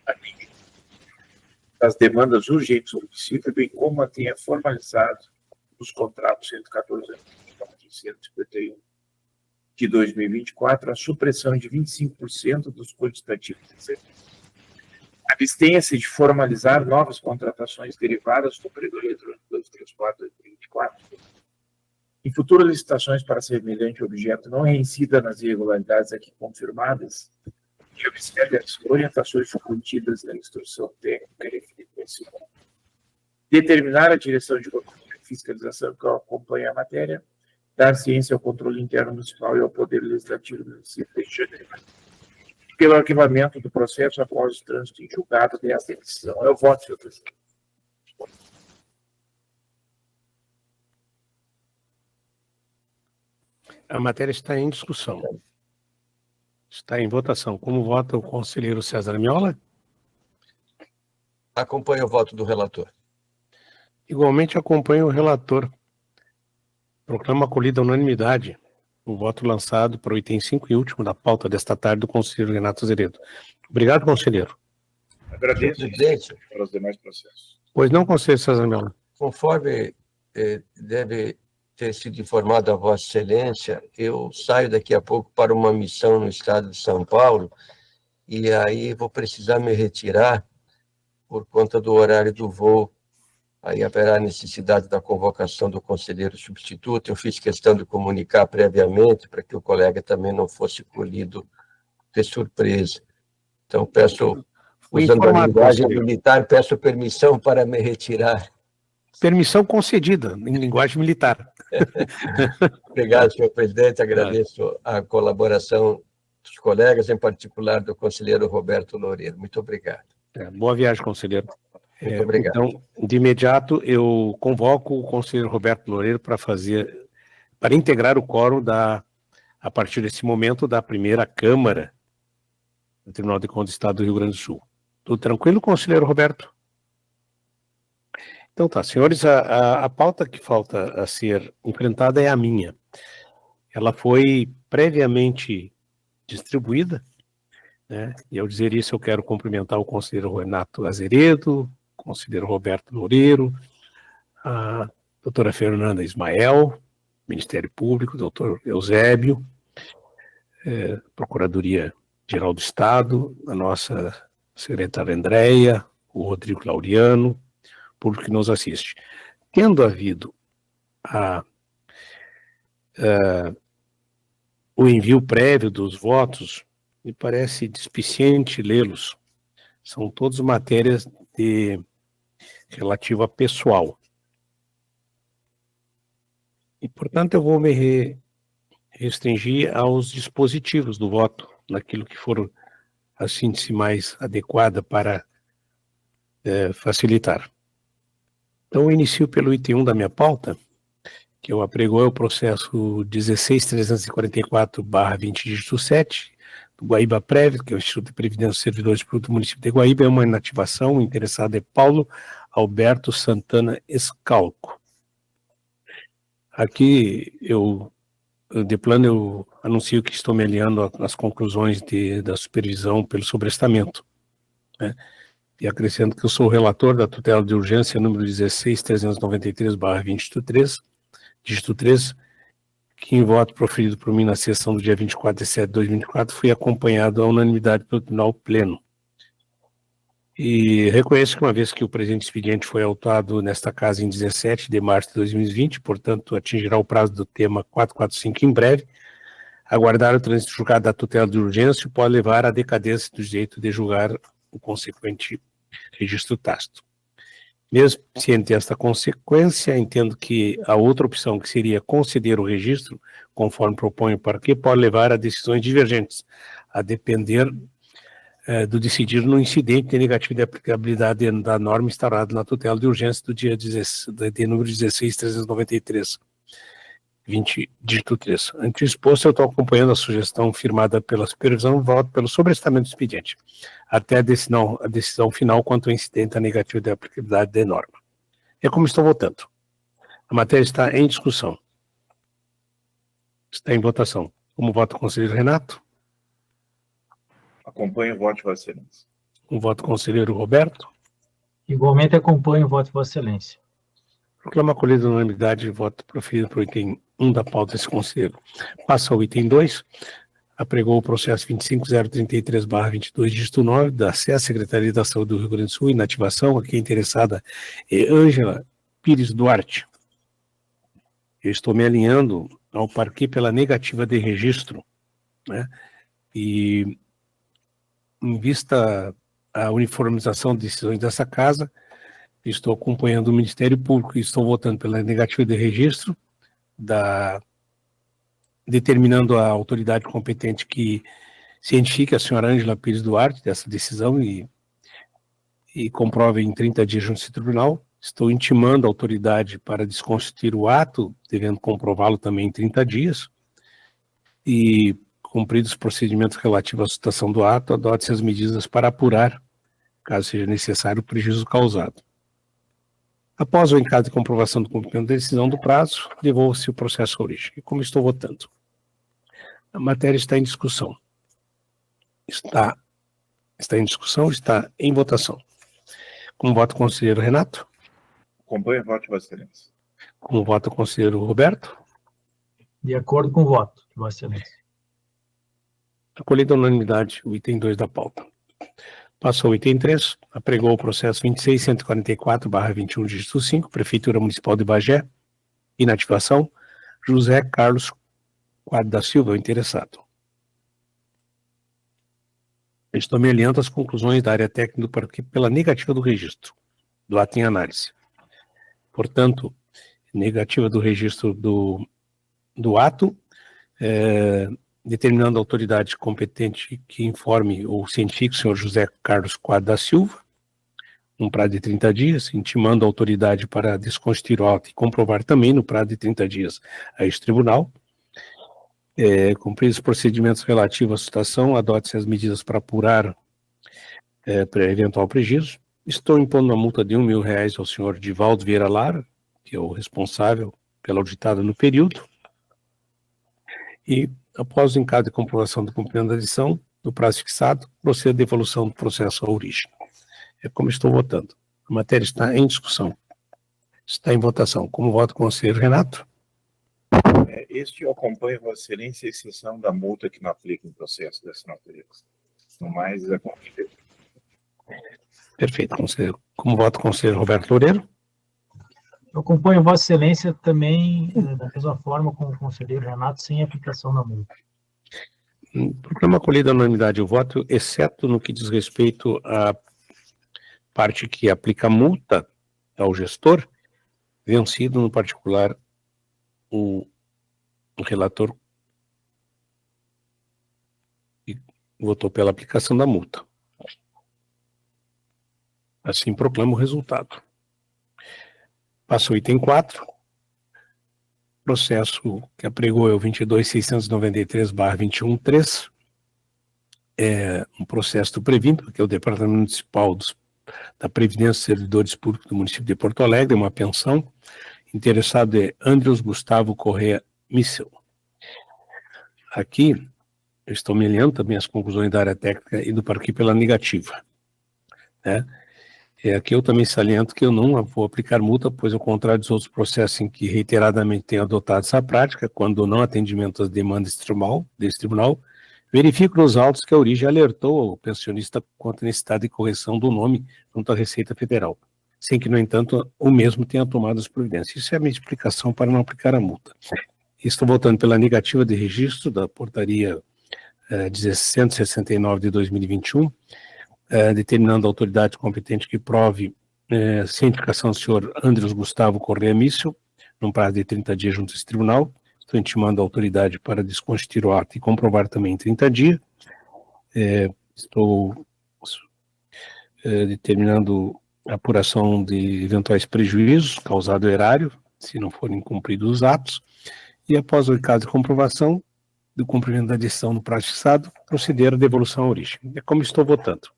atender as demandas urgentes do município, bem como a tenha formalizado os contratos 114 e 151 de 2024, a supressão de 25% dos quantitativos de serviços. Abstenha-se de formalizar novas contratações derivadas do período eletrônico 234/2024. Em futuras licitações para semelhante objeto não reincida nas irregularidades aqui confirmadas, e observe as orientações contidas na instrução técnica referida nesse ponto. Determinar a direção de fiscalização que acompanha a matéria, dar ciência ao controle interno municipal e ao Poder Legislativo do município de Xangri-Lá pelo arquivamento do processo após o trânsito em julgado desta decisão. Eu voto, senhor presidente. A matéria está em discussão. Está em votação. Como vota o conselheiro César Miola? Acompanho o voto do relator. Igualmente acompanho o relator. Proclama acolhida a unanimidade o voto lançado para o item 5 e último da pauta desta tarde do conselheiro Renato Azeredo. Obrigado, conselheiro. Agradeço Presidente, para os demais processos. Pois não, conselheiro César Miola. conforme deve ter sido informado a Vossa Excelência, eu saio daqui a pouco para uma missão no estado de São Paulo e aí vou precisar me retirar por conta do horário do voo. Aí haverá necessidade da convocação do conselheiro substituto. Eu fiz questão de comunicar previamente para que o colega também não fosse colhido de surpresa. Então, peço, usando a linguagem militar, peço permissão para me retirar. Permissão concedida, em linguagem militar. Obrigado, senhor presidente. Agradeço a colaboração dos colegas, em particular do conselheiro Roberto Loureiro. Muito obrigado. Boa viagem, conselheiro. Muito obrigado. Então, de imediato, eu convoco o conselheiro Roberto Loureiro para integrar o quórum a partir desse momento, da primeira Câmara do Tribunal de Contas do Estado do Rio Grande do Sul. Tudo tranquilo, conselheiro Roberto? Então tá, senhores, a pauta que falta a ser enfrentada é a minha. Ela foi previamente distribuída, né? E ao dizer isso, eu quero cumprimentar o conselheiro Renato Azeredo, o conselheiro Roberto Loureiro, a doutora Fernanda Ismael, Ministério Público, doutor Eusébio, Procuradoria-Geral do Estado, a nossa secretária Andréia, o Rodrigo Laureano, público que nos assiste. Tendo havido o envio prévio dos votos, me parece despiciente lê-los. São todas matérias relativas a pessoal. E, portanto, eu vou me restringir aos dispositivos do voto, naquilo que for a síntese mais adequada para facilitar. Então, eu inicio pelo item 1 da minha pauta, que eu apregou o processo 16.344/20/7, do Guaíba Prévio, que é o Instituto de Previdência dos Servidores Públicos do município de Guaíba. É uma inativação. O interessado é Paulo Alberto Santana Escalco. Aqui, de plano, eu anuncio que estou me alinhando às conclusões da supervisão pelo sobrestamento, né? E acrescento que eu sou o relator da tutela de urgência número 16.393/20/3, dígito 3, que em voto proferido por mim na sessão do dia 24/7/2024 fui acompanhado à unanimidade pelo Tribunal Pleno. E reconheço que uma vez que o presente expediente foi autado nesta casa em 17 de março de 2020, portanto atingirá o prazo do tema 445 em breve, aguardar o trânsito julgado da tutela de urgência pode levar à decadência do direito de julgar o consequente registro tácito. Mesmo ciente desta consequência, entendo que a outra opção, que seria conceder o registro, conforme propõe o parquê, pode levar a decisões divergentes, a depender do decidir no incidente de negativa de aplicabilidade da norma instaurada na tutela de urgência do dia de número 16.393, 20, dígito 3. Ante o exposto, eu estou acompanhando a sugestão firmada pela supervisão, voto pelo sobrestamento do expediente, até a decisão final quanto ao incidente da negativa de aplicabilidade da norma. É como estou votando. A matéria está em discussão. Está em votação. Como vota o conselheiro Renato? Acompanho o voto de Vossa Excelência. Como vota o conselheiro Roberto? Igualmente acompanho o voto de Vossa Excelência. Proclama acolhida a unanimidade de voto proferido por item 1 da pauta desse conselheiro. Passa ao item 2. Apregou o processo 25033/22, dígito 9, da SES, Secretaria da Saúde do Rio Grande do Sul, inativação. Aqui a interessada é Ângela Pires Duarte. Eu estou me alinhando ao parquê pela negativa de registro, né? E em vista à uniformização de decisões dessa casa, estou acompanhando o Ministério Público e estou votando pela negativa de registro, determinando a autoridade competente que cientifique a senhora Ângela Pires Duarte dessa decisão e comprove em 30 dias junto ao tribunal. Estou intimando a autoridade para desconstituir o ato, devendo comprová-lo também em 30 dias, e, cumpridos os procedimentos relativos à sustentação do ato, adote-se as medidas para apurar, caso seja necessário, o prejuízo causado. Após o encaso de comprovação do cumprimento da decisão do prazo, devolve-se o processo à origem. E como estou votando? A matéria está em discussão. Está em discussão, está em votação. Como vota o conselheiro Renato? Acompanho o voto de Vossa Excelência. Como vota o conselheiro Roberto? De acordo com o voto de Vossa Excelência. Acolhida a unanimidade o item 2 da pauta. Passou o item 3, apregou o processo 26.144/21, dígito 5, Prefeitura Municipal de Bagé, inativação, José Carlos Quadro da Silva, o interessado. Estou me alinhando às conclusões da área técnica do parquê pela negativa do registro, do ato em análise. Portanto, negativa do registro do ato, determinando a autoridade competente que informe o científico, senhor José Carlos Quadro da Silva, num prazo de 30 dias, intimando a autoridade para desconstituir o ato e comprovar também no prazo de 30 dias a este tribunal. Cumpridos os procedimentos relativos à sustentação, adote-se as medidas para apurar eventual prejuízo. Estou impondo uma multa de R$1.000 ao senhor Divaldo Vieira Lara, que é o responsável pela auditada no período. E, após o encaso de comprovação do cumprimento da decisão, no prazo fixado, proceda a devolução do processo à origem. É como estou votando. A matéria está em discussão. Está em votação. Como vota o conselheiro Renato? Este eu acompanho, Vossa Excelência, a exceção da multa que não aplica em processo dessa natureza. No mais, é conselheiro. Perfeito, conselheiro. Como vota o conselheiro Roberto Loureiro? Eu acompanho Vossa Excelência também, da mesma forma como o conselheiro Renato, sem aplicação da multa. Proclama acolhida a unanimidade o voto, exceto no que diz respeito à parte que aplica multa ao gestor, vencido no particular o relator que votou pela aplicação da multa. Assim proclamo o resultado. Passa o item 4. Processo que apregou é o 22.693/21.3. É um processo do Previmpa, que é o Departamento Municipal da Previdência e Servidores Públicos do município de Porto Alegre, uma pensão. Interessado é Andrews Gustavo Correa Missel. Aqui, eu estou me alinhando também às conclusões da área técnica e do parquê pela negativa, né? Aqui eu também saliento que eu não vou aplicar multa, pois ao contrário dos outros processos em que reiteradamente tenho adotado essa prática, quando não atendimento às demandas desse tribunal, verifico nos autos que a origem alertou o pensionista quanto à necessidade de correção do nome junto à Receita Federal, sem que, no entanto, o mesmo tenha tomado as providências. Isso é a minha explicação para não aplicar a multa. Estou votando pela negativa de registro da portaria 169 de 2021, determinando a autoridade competente que prove cientificação do senhor Andrews Gustavo Correa Missel, num prazo de 30 dias junto a esse tribunal. Estou intimando a autoridade para desconstituir o ato e comprovar também em 30 dias. Estou determinando a apuração de eventuais prejuízos causados ao erário, se não forem cumpridos os atos, e após o caso de comprovação do cumprimento da decisão no prazo fixado, proceder à devolução à origem. É como estou votando.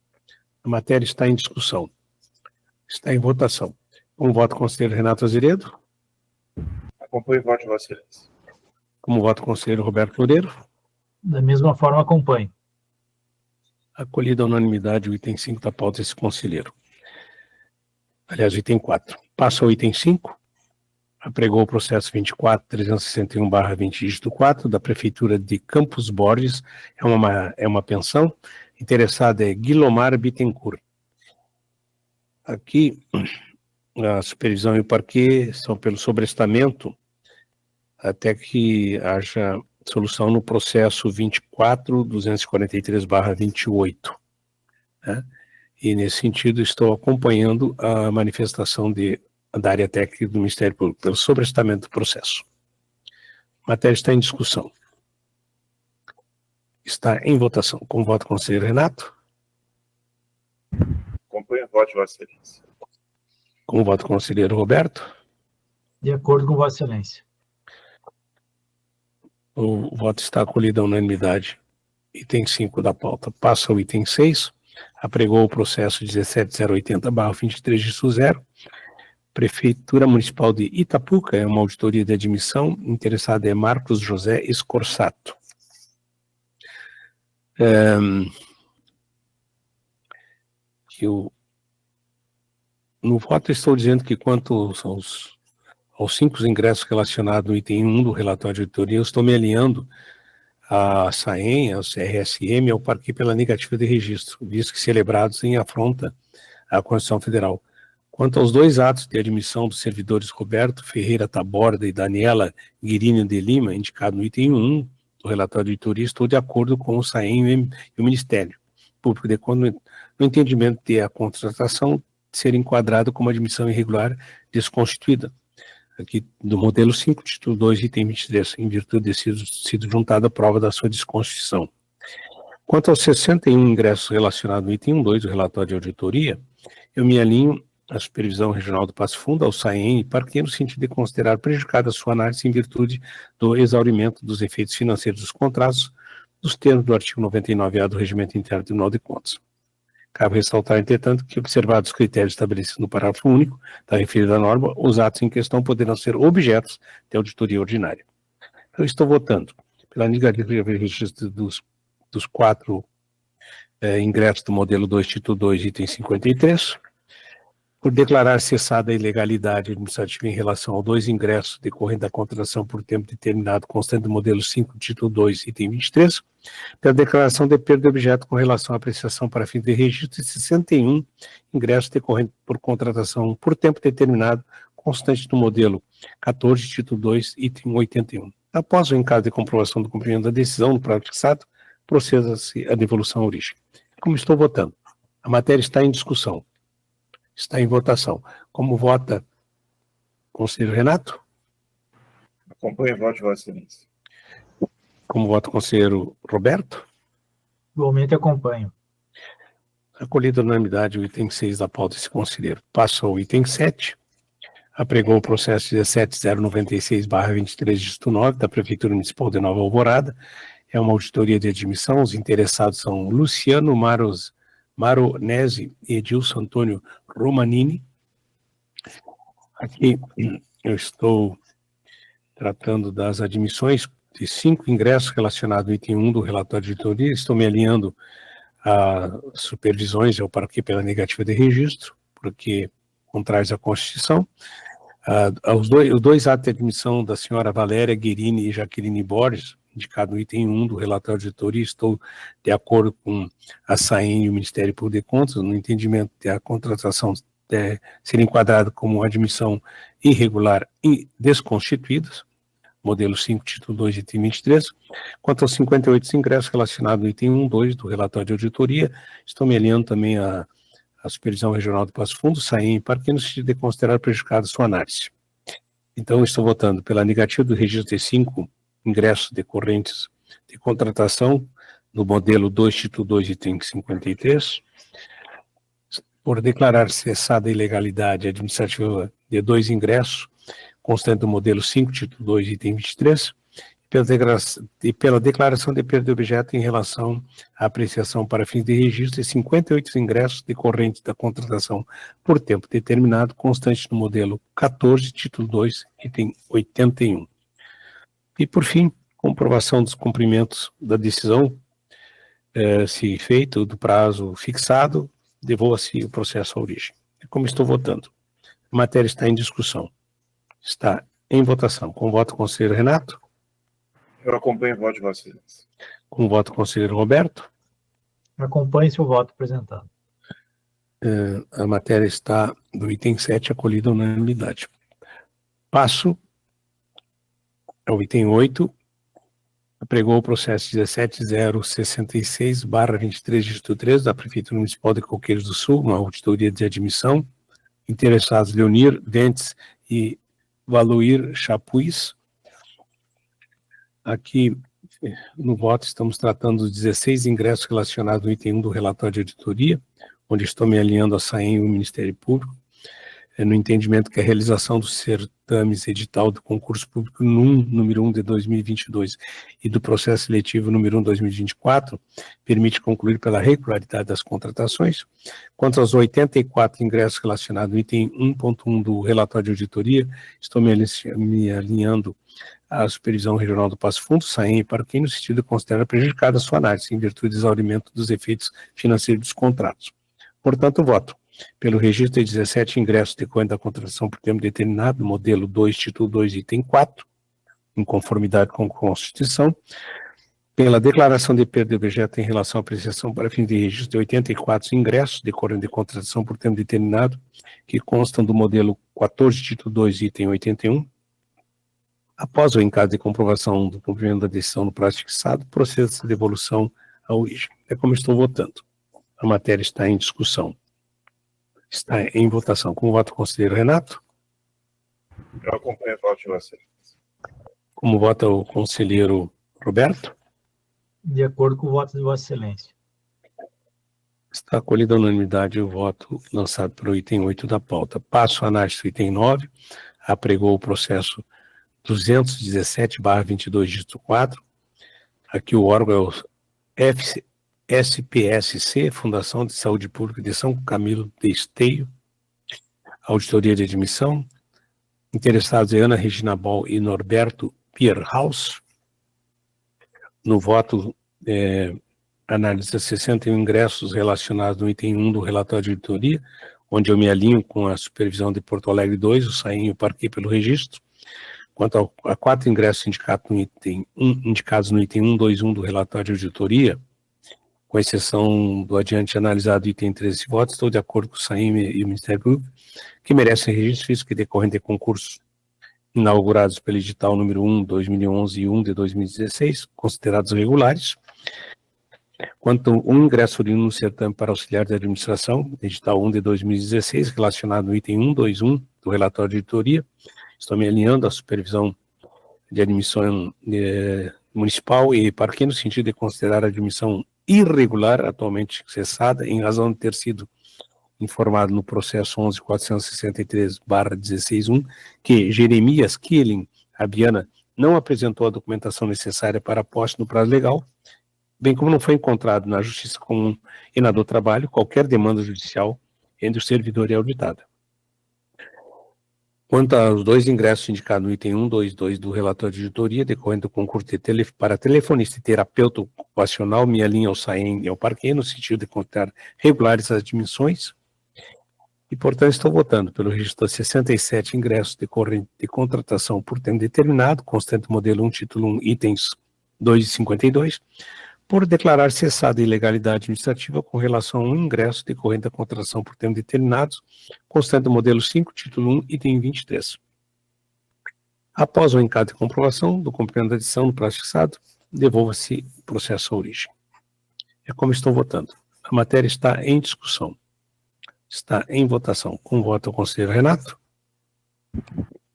A matéria está em discussão. Está em votação. Como voto o conselheiro Renato Azeredo? Acompanho o voto de Vossa Excelência. Como voto o conselheiro Roberto Loureiro? Da mesma forma, acompanho. Acolhida a unanimidade o item 5 da pauta desse conselheiro. Aliás, o item 4. Passa ao item 5. Apregou o processo 24.361/20, dígito 4, da Prefeitura de Campos Borges. É uma pensão. Interessada é Guilomar Bittencourt. Aqui, a supervisão e o parquê são pelo sobrestamento até que haja solução no processo 24.243/28. Né? E, nesse sentido, estou acompanhando a manifestação da área técnica do Ministério Público pelo sobrestamento do processo. A matéria está em discussão. Está em votação. Com voto, conselheiro Renato. Acompanho o voto de Vossa Excelência. Com voto, conselheiro Roberto. De acordo com Vossa Excelência. O voto está acolhido à unanimidade. Item 5 da pauta. Passa ao item 6. Apregou o processo 17.080/23, dígito 0. Prefeitura Municipal de Itapuca, é uma auditoria de admissão. Interessado é Marcos José Escorsato. No voto estou dizendo que quanto aos 5 ingressos relacionados no item 1 do relatório de auditoria, eu estou me alinhando à SAEM, ao CRSM e ao parquê pela negativa de registro, visto que celebrados em afronta à Constituição Federal. Quanto aos 2 atos de admissão dos servidores Roberto Ferreira Taborda e Daniela Guirinho de Lima, indicado no item 1 do relatório de auditoria, estou de acordo com o SAEM e o Ministério Público de Contas no entendimento de a contratação ser enquadrada como admissão irregular desconstituída, aqui do modelo 5, título 2, item 23, em virtude de sido juntada a prova da sua desconstituição. Quanto aos 61 ingressos relacionados no item 1.2 do relatório de auditoria, eu me alinho à Supervisão Regional do Passo Fundo, ao SAEM e parquê, no sentido de considerar prejudicada a sua análise em virtude do exaurimento dos efeitos financeiros dos contratos, dos termos do artigo 99A do Regimento Interno do Tribunal de Contas. Cabe ressaltar, entretanto, que, observados os critérios estabelecidos no parágrafo único da referida norma, os atos em questão poderão ser objetos de auditoria ordinária. Eu estou votando pela negativa de registro dos 4 ingressos do modelo 2, título 2, item 53, por declarar cessada a ilegalidade administrativa em relação aos 2 ingressos decorrentes da contratação por tempo determinado constante do modelo 5, título 2, item 23, pela declaração de perda de objeto com relação à apreciação para fins de registro de 61 ingressos decorrentes por contratação por tempo determinado constante do modelo 14, título 2, item 81. Após o em caso de comprovação do cumprimento da decisão no prazo fixado, proceda-se a devolução à origem. Como estou votando? A matéria está em discussão. Está em votação. Como vota o conselheiro Renato? Acompanho o voto de Vossa Excelência. Como vota o conselheiro Roberto? Igualmente acompanho. Acolhido a unanimidade o item 6 da pauta desse conselheiro. Passa ao item 7. Apregou o processo 17.096/23, dígito 9, da Prefeitura Municipal de Nova Alvorada. É uma auditoria de admissão. Os interessados são Luciano Maronese e Edilson Antônio Romanini. Aqui eu estou tratando das admissões de 5 ingressos relacionados ao item 1 do relatório de auditoria. Estou me alinhando a supervisões ao parquê pela negativa de registro, porque contrários à Constituição. Os dois atos de admissão da senhora Valéria Guerini e Jaqueline Borges, indicado no item 1 do relatório de auditoria, estou de acordo com a SAEM e o Ministério Público de Contas, no entendimento de a contratação ser enquadrada como admissão irregular e desconstituída, modelo 5, título 2, item 23. Quanto aos 58 ingressos relacionados no item 1, 2 do relatório de auditoria, estou me alinhando também à Supervisão Regional do Passo Fundo, SAEM e parquê, no sentido de considerar prejudicada sua análise. Então, estou votando pela negativa do registro de 5 ingressos decorrentes de contratação do modelo 2, título 2, item 53, por declarar cessada a ilegalidade administrativa de 2 ingressos, constante do modelo 5, título 2, item 23, pela declaração de perda de objeto em relação à apreciação para fins de registro de 58 ingressos decorrentes da contratação por tempo determinado, constante no modelo 14, título 2, item 81. E, por fim, comprovação dos cumprimentos da decisão, se feito do prazo fixado, devolva-se o processo à origem. Como estou votando? A matéria está em discussão. Está em votação. Com o voto, conselheiro Renato. Eu acompanho o voto de Vossa Excelência. Com o voto, conselheiro Roberto. Acompanhe-se o voto apresentado. A matéria está do item 7, acolhida à unanimidade. Passo ao item 8. Apregou o processo 17066/23, dígito 3, da Prefeitura Municipal de Coqueiros do Sul, uma auditoria de admissão. Interessados Leonir Ventes e Valuir Chapuis. Aqui, no voto, estamos tratando dos 16 ingressos relacionados no item 1 do relatório de auditoria, onde estou me alinhando a SAEM e o Ministério Público, no entendimento que a realização dos certames edital do concurso público número 1 de 2022 e do processo seletivo número 1 de 2024 permite concluir pela regularidade das contratações. Quanto aos 84 ingressos relacionados no item 1.1 do relatório de auditoria, estou me alinhando à Supervisão Regional do Passo Fundo, SAEM, para quem no sentido considera prejudicada a sua análise, em virtude do exaurimento dos efeitos financeiros dos contratos. Portanto, voto pelo registro de 17 ingressos decorrentes da contratação por tempo determinado, modelo 2, título 2, item 4, em conformidade com a Constituição, pela declaração de perda de objeto em relação à apreciação para fim de registro de 84 ingressos decorrentes de contratação por tempo determinado, que constam do modelo 14, título 2, item 81. Após o encaso de comprovação do cumprimento da decisão no prazo fixado, procede-se a devolução à origem. É como estou votando. A matéria está em discussão. Está em votação. Com o voto do conselheiro Renato. Eu acompanho o voto de Vossa Excelência. Como vota o conselheiro Roberto. De acordo com o voto de Vossa Excelência. Está acolhido à unanimidade o voto lançado pelo item 8 da pauta. Passo a análise do item 9. Apregou o processo 217/22, dígito 4. Aqui o órgão é o SPSC, Fundação de Saúde Pública de São Camilo de Esteio, auditoria de admissão. Interessados Ana Regina Ball e Norberto Pierhaus. No voto, analisa 61 ingressos relacionados no item 1 do relatório de auditoria, onde eu me alinho com a supervisão de Porto Alegre 2, o SAEM e o Parquet pelo registro. Quanto a 4 ingressos indicados no item 121 do relatório de auditoria, com exceção do adiante analisado item 13 votos, estou de acordo com o SAEM e o Ministério Público, que merecem registro físico que decorrente de concursos inaugurados pelo edital número 1 de 2011 e 1 de 2016, considerados regulares. Quanto um ingresso oriundo no certame para auxiliar de administração, edital 1 de 2016, relacionado no item 121 do relatório de auditoria, estou me alinhando à supervisão de admissão municipal e para quem no sentido de considerar a admissão irregular, atualmente cessada, em razão de ter sido informado no processo 11.463/16.1, que Jeremias Killing Abiana não apresentou a documentação necessária para a posse no prazo legal, bem como não foi encontrado na Justiça Comum e na do Trabalho qualquer demanda judicial entre o servidor e a auditada. Quanto aos 2 ingressos indicados no item 122 do relatório de auditoria, decorrente do concurso para telefonista e terapeuta ocupacional, me alinho ao SAEM e ao Parquet, no sentido de considerar regulares as admissões, e, portanto, estou votando pelo registro de 67 ingressos decorrentes de contratação por tempo determinado, constante modelo 1, título 1, itens 2 e 52, por declarar cessada a ilegalidade administrativa com relação a um ingresso decorrente da contratação por tempo determinado, constante do modelo 5, título 1, item 23. Após o encaso de comprovação do cumprimento da decisão no prazo fixado, devolva-se o processo à origem. É como estou votando. A matéria está em discussão. Está em votação. Com voto ao conselheiro Renato.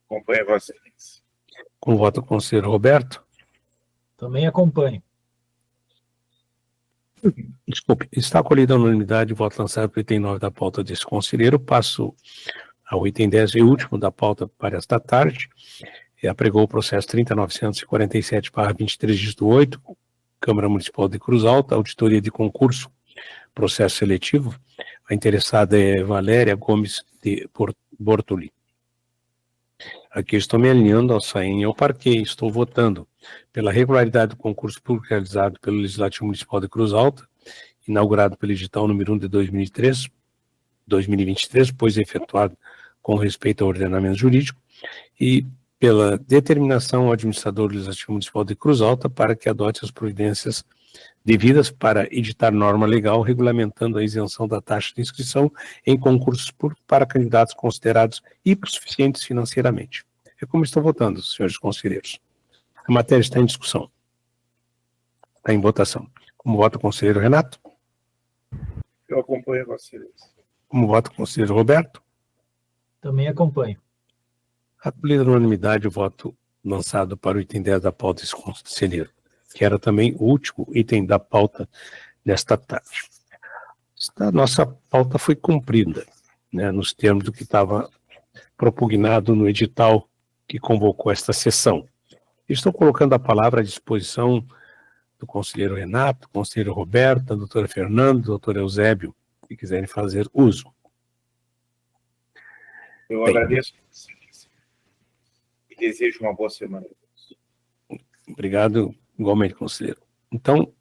Acompanho Vossa Excelência. Com voto ao conselheiro Roberto. Também acompanho. Desculpe, está acolhida a unanimidade o voto lançado para o item 9 da pauta desse conselheiro. Passo ao item 10 e último da pauta para esta tarde. Apregou o processo 30.947/23/8, Câmara Municipal de Cruz Alta, auditoria de concurso, processo seletivo. A interessada é Valéria Gomes de Bortoli. Aqui estou me alinhando ao SAEM e ao Parquet. Estou votando pela regularidade do concurso público realizado pelo Legislativo Municipal de Cruz Alta, inaugurado pelo edital número 1 de 2023, pois efetuado com respeito ao ordenamento jurídico, e pela determinação ao administrador legislativo municipal de Cruz Alta para que adote as providências devidas para editar norma legal regulamentando a isenção da taxa de inscrição em concursos públicos para candidatos considerados hipossuficientes financeiramente. É como estou votando, senhores conselheiros. A matéria está em discussão. Está em votação. Como vota o conselheiro Renato? Eu acompanho a Vossa Excelência. Como vota o conselheiro Roberto? Também acompanho. Acolhida na unanimidade o voto lançado para o item 10 da pauta desse conselheiro, que era também o último item da pauta desta tarde. A nossa pauta foi cumprida, né, nos termos do que estava propugnado no edital que convocou esta sessão. Estou colocando a palavra à disposição do conselheiro Renato, do conselheiro Roberto, da doutora Fernanda, do doutor Eusébio, se quiserem fazer uso. Eu agradeço a Vossa Excelência e desejo uma boa semana a todos. Obrigado, igualmente, conselheiro. Então,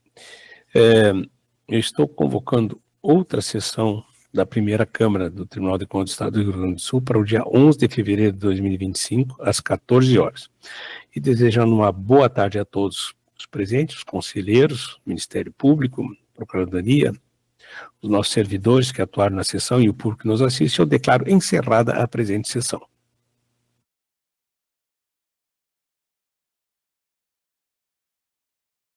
eu estou convocando outra sessão da primeira Câmara do Tribunal de Contas do Estado do Rio Grande do Sul para o dia 11 de fevereiro de 2025, às 14 horas. E desejando uma boa tarde a todos os presentes, os conselheiros, Ministério Público, Procuradoria, os nossos servidores que atuaram na sessão e o público que nos assiste, eu declaro encerrada a presente sessão.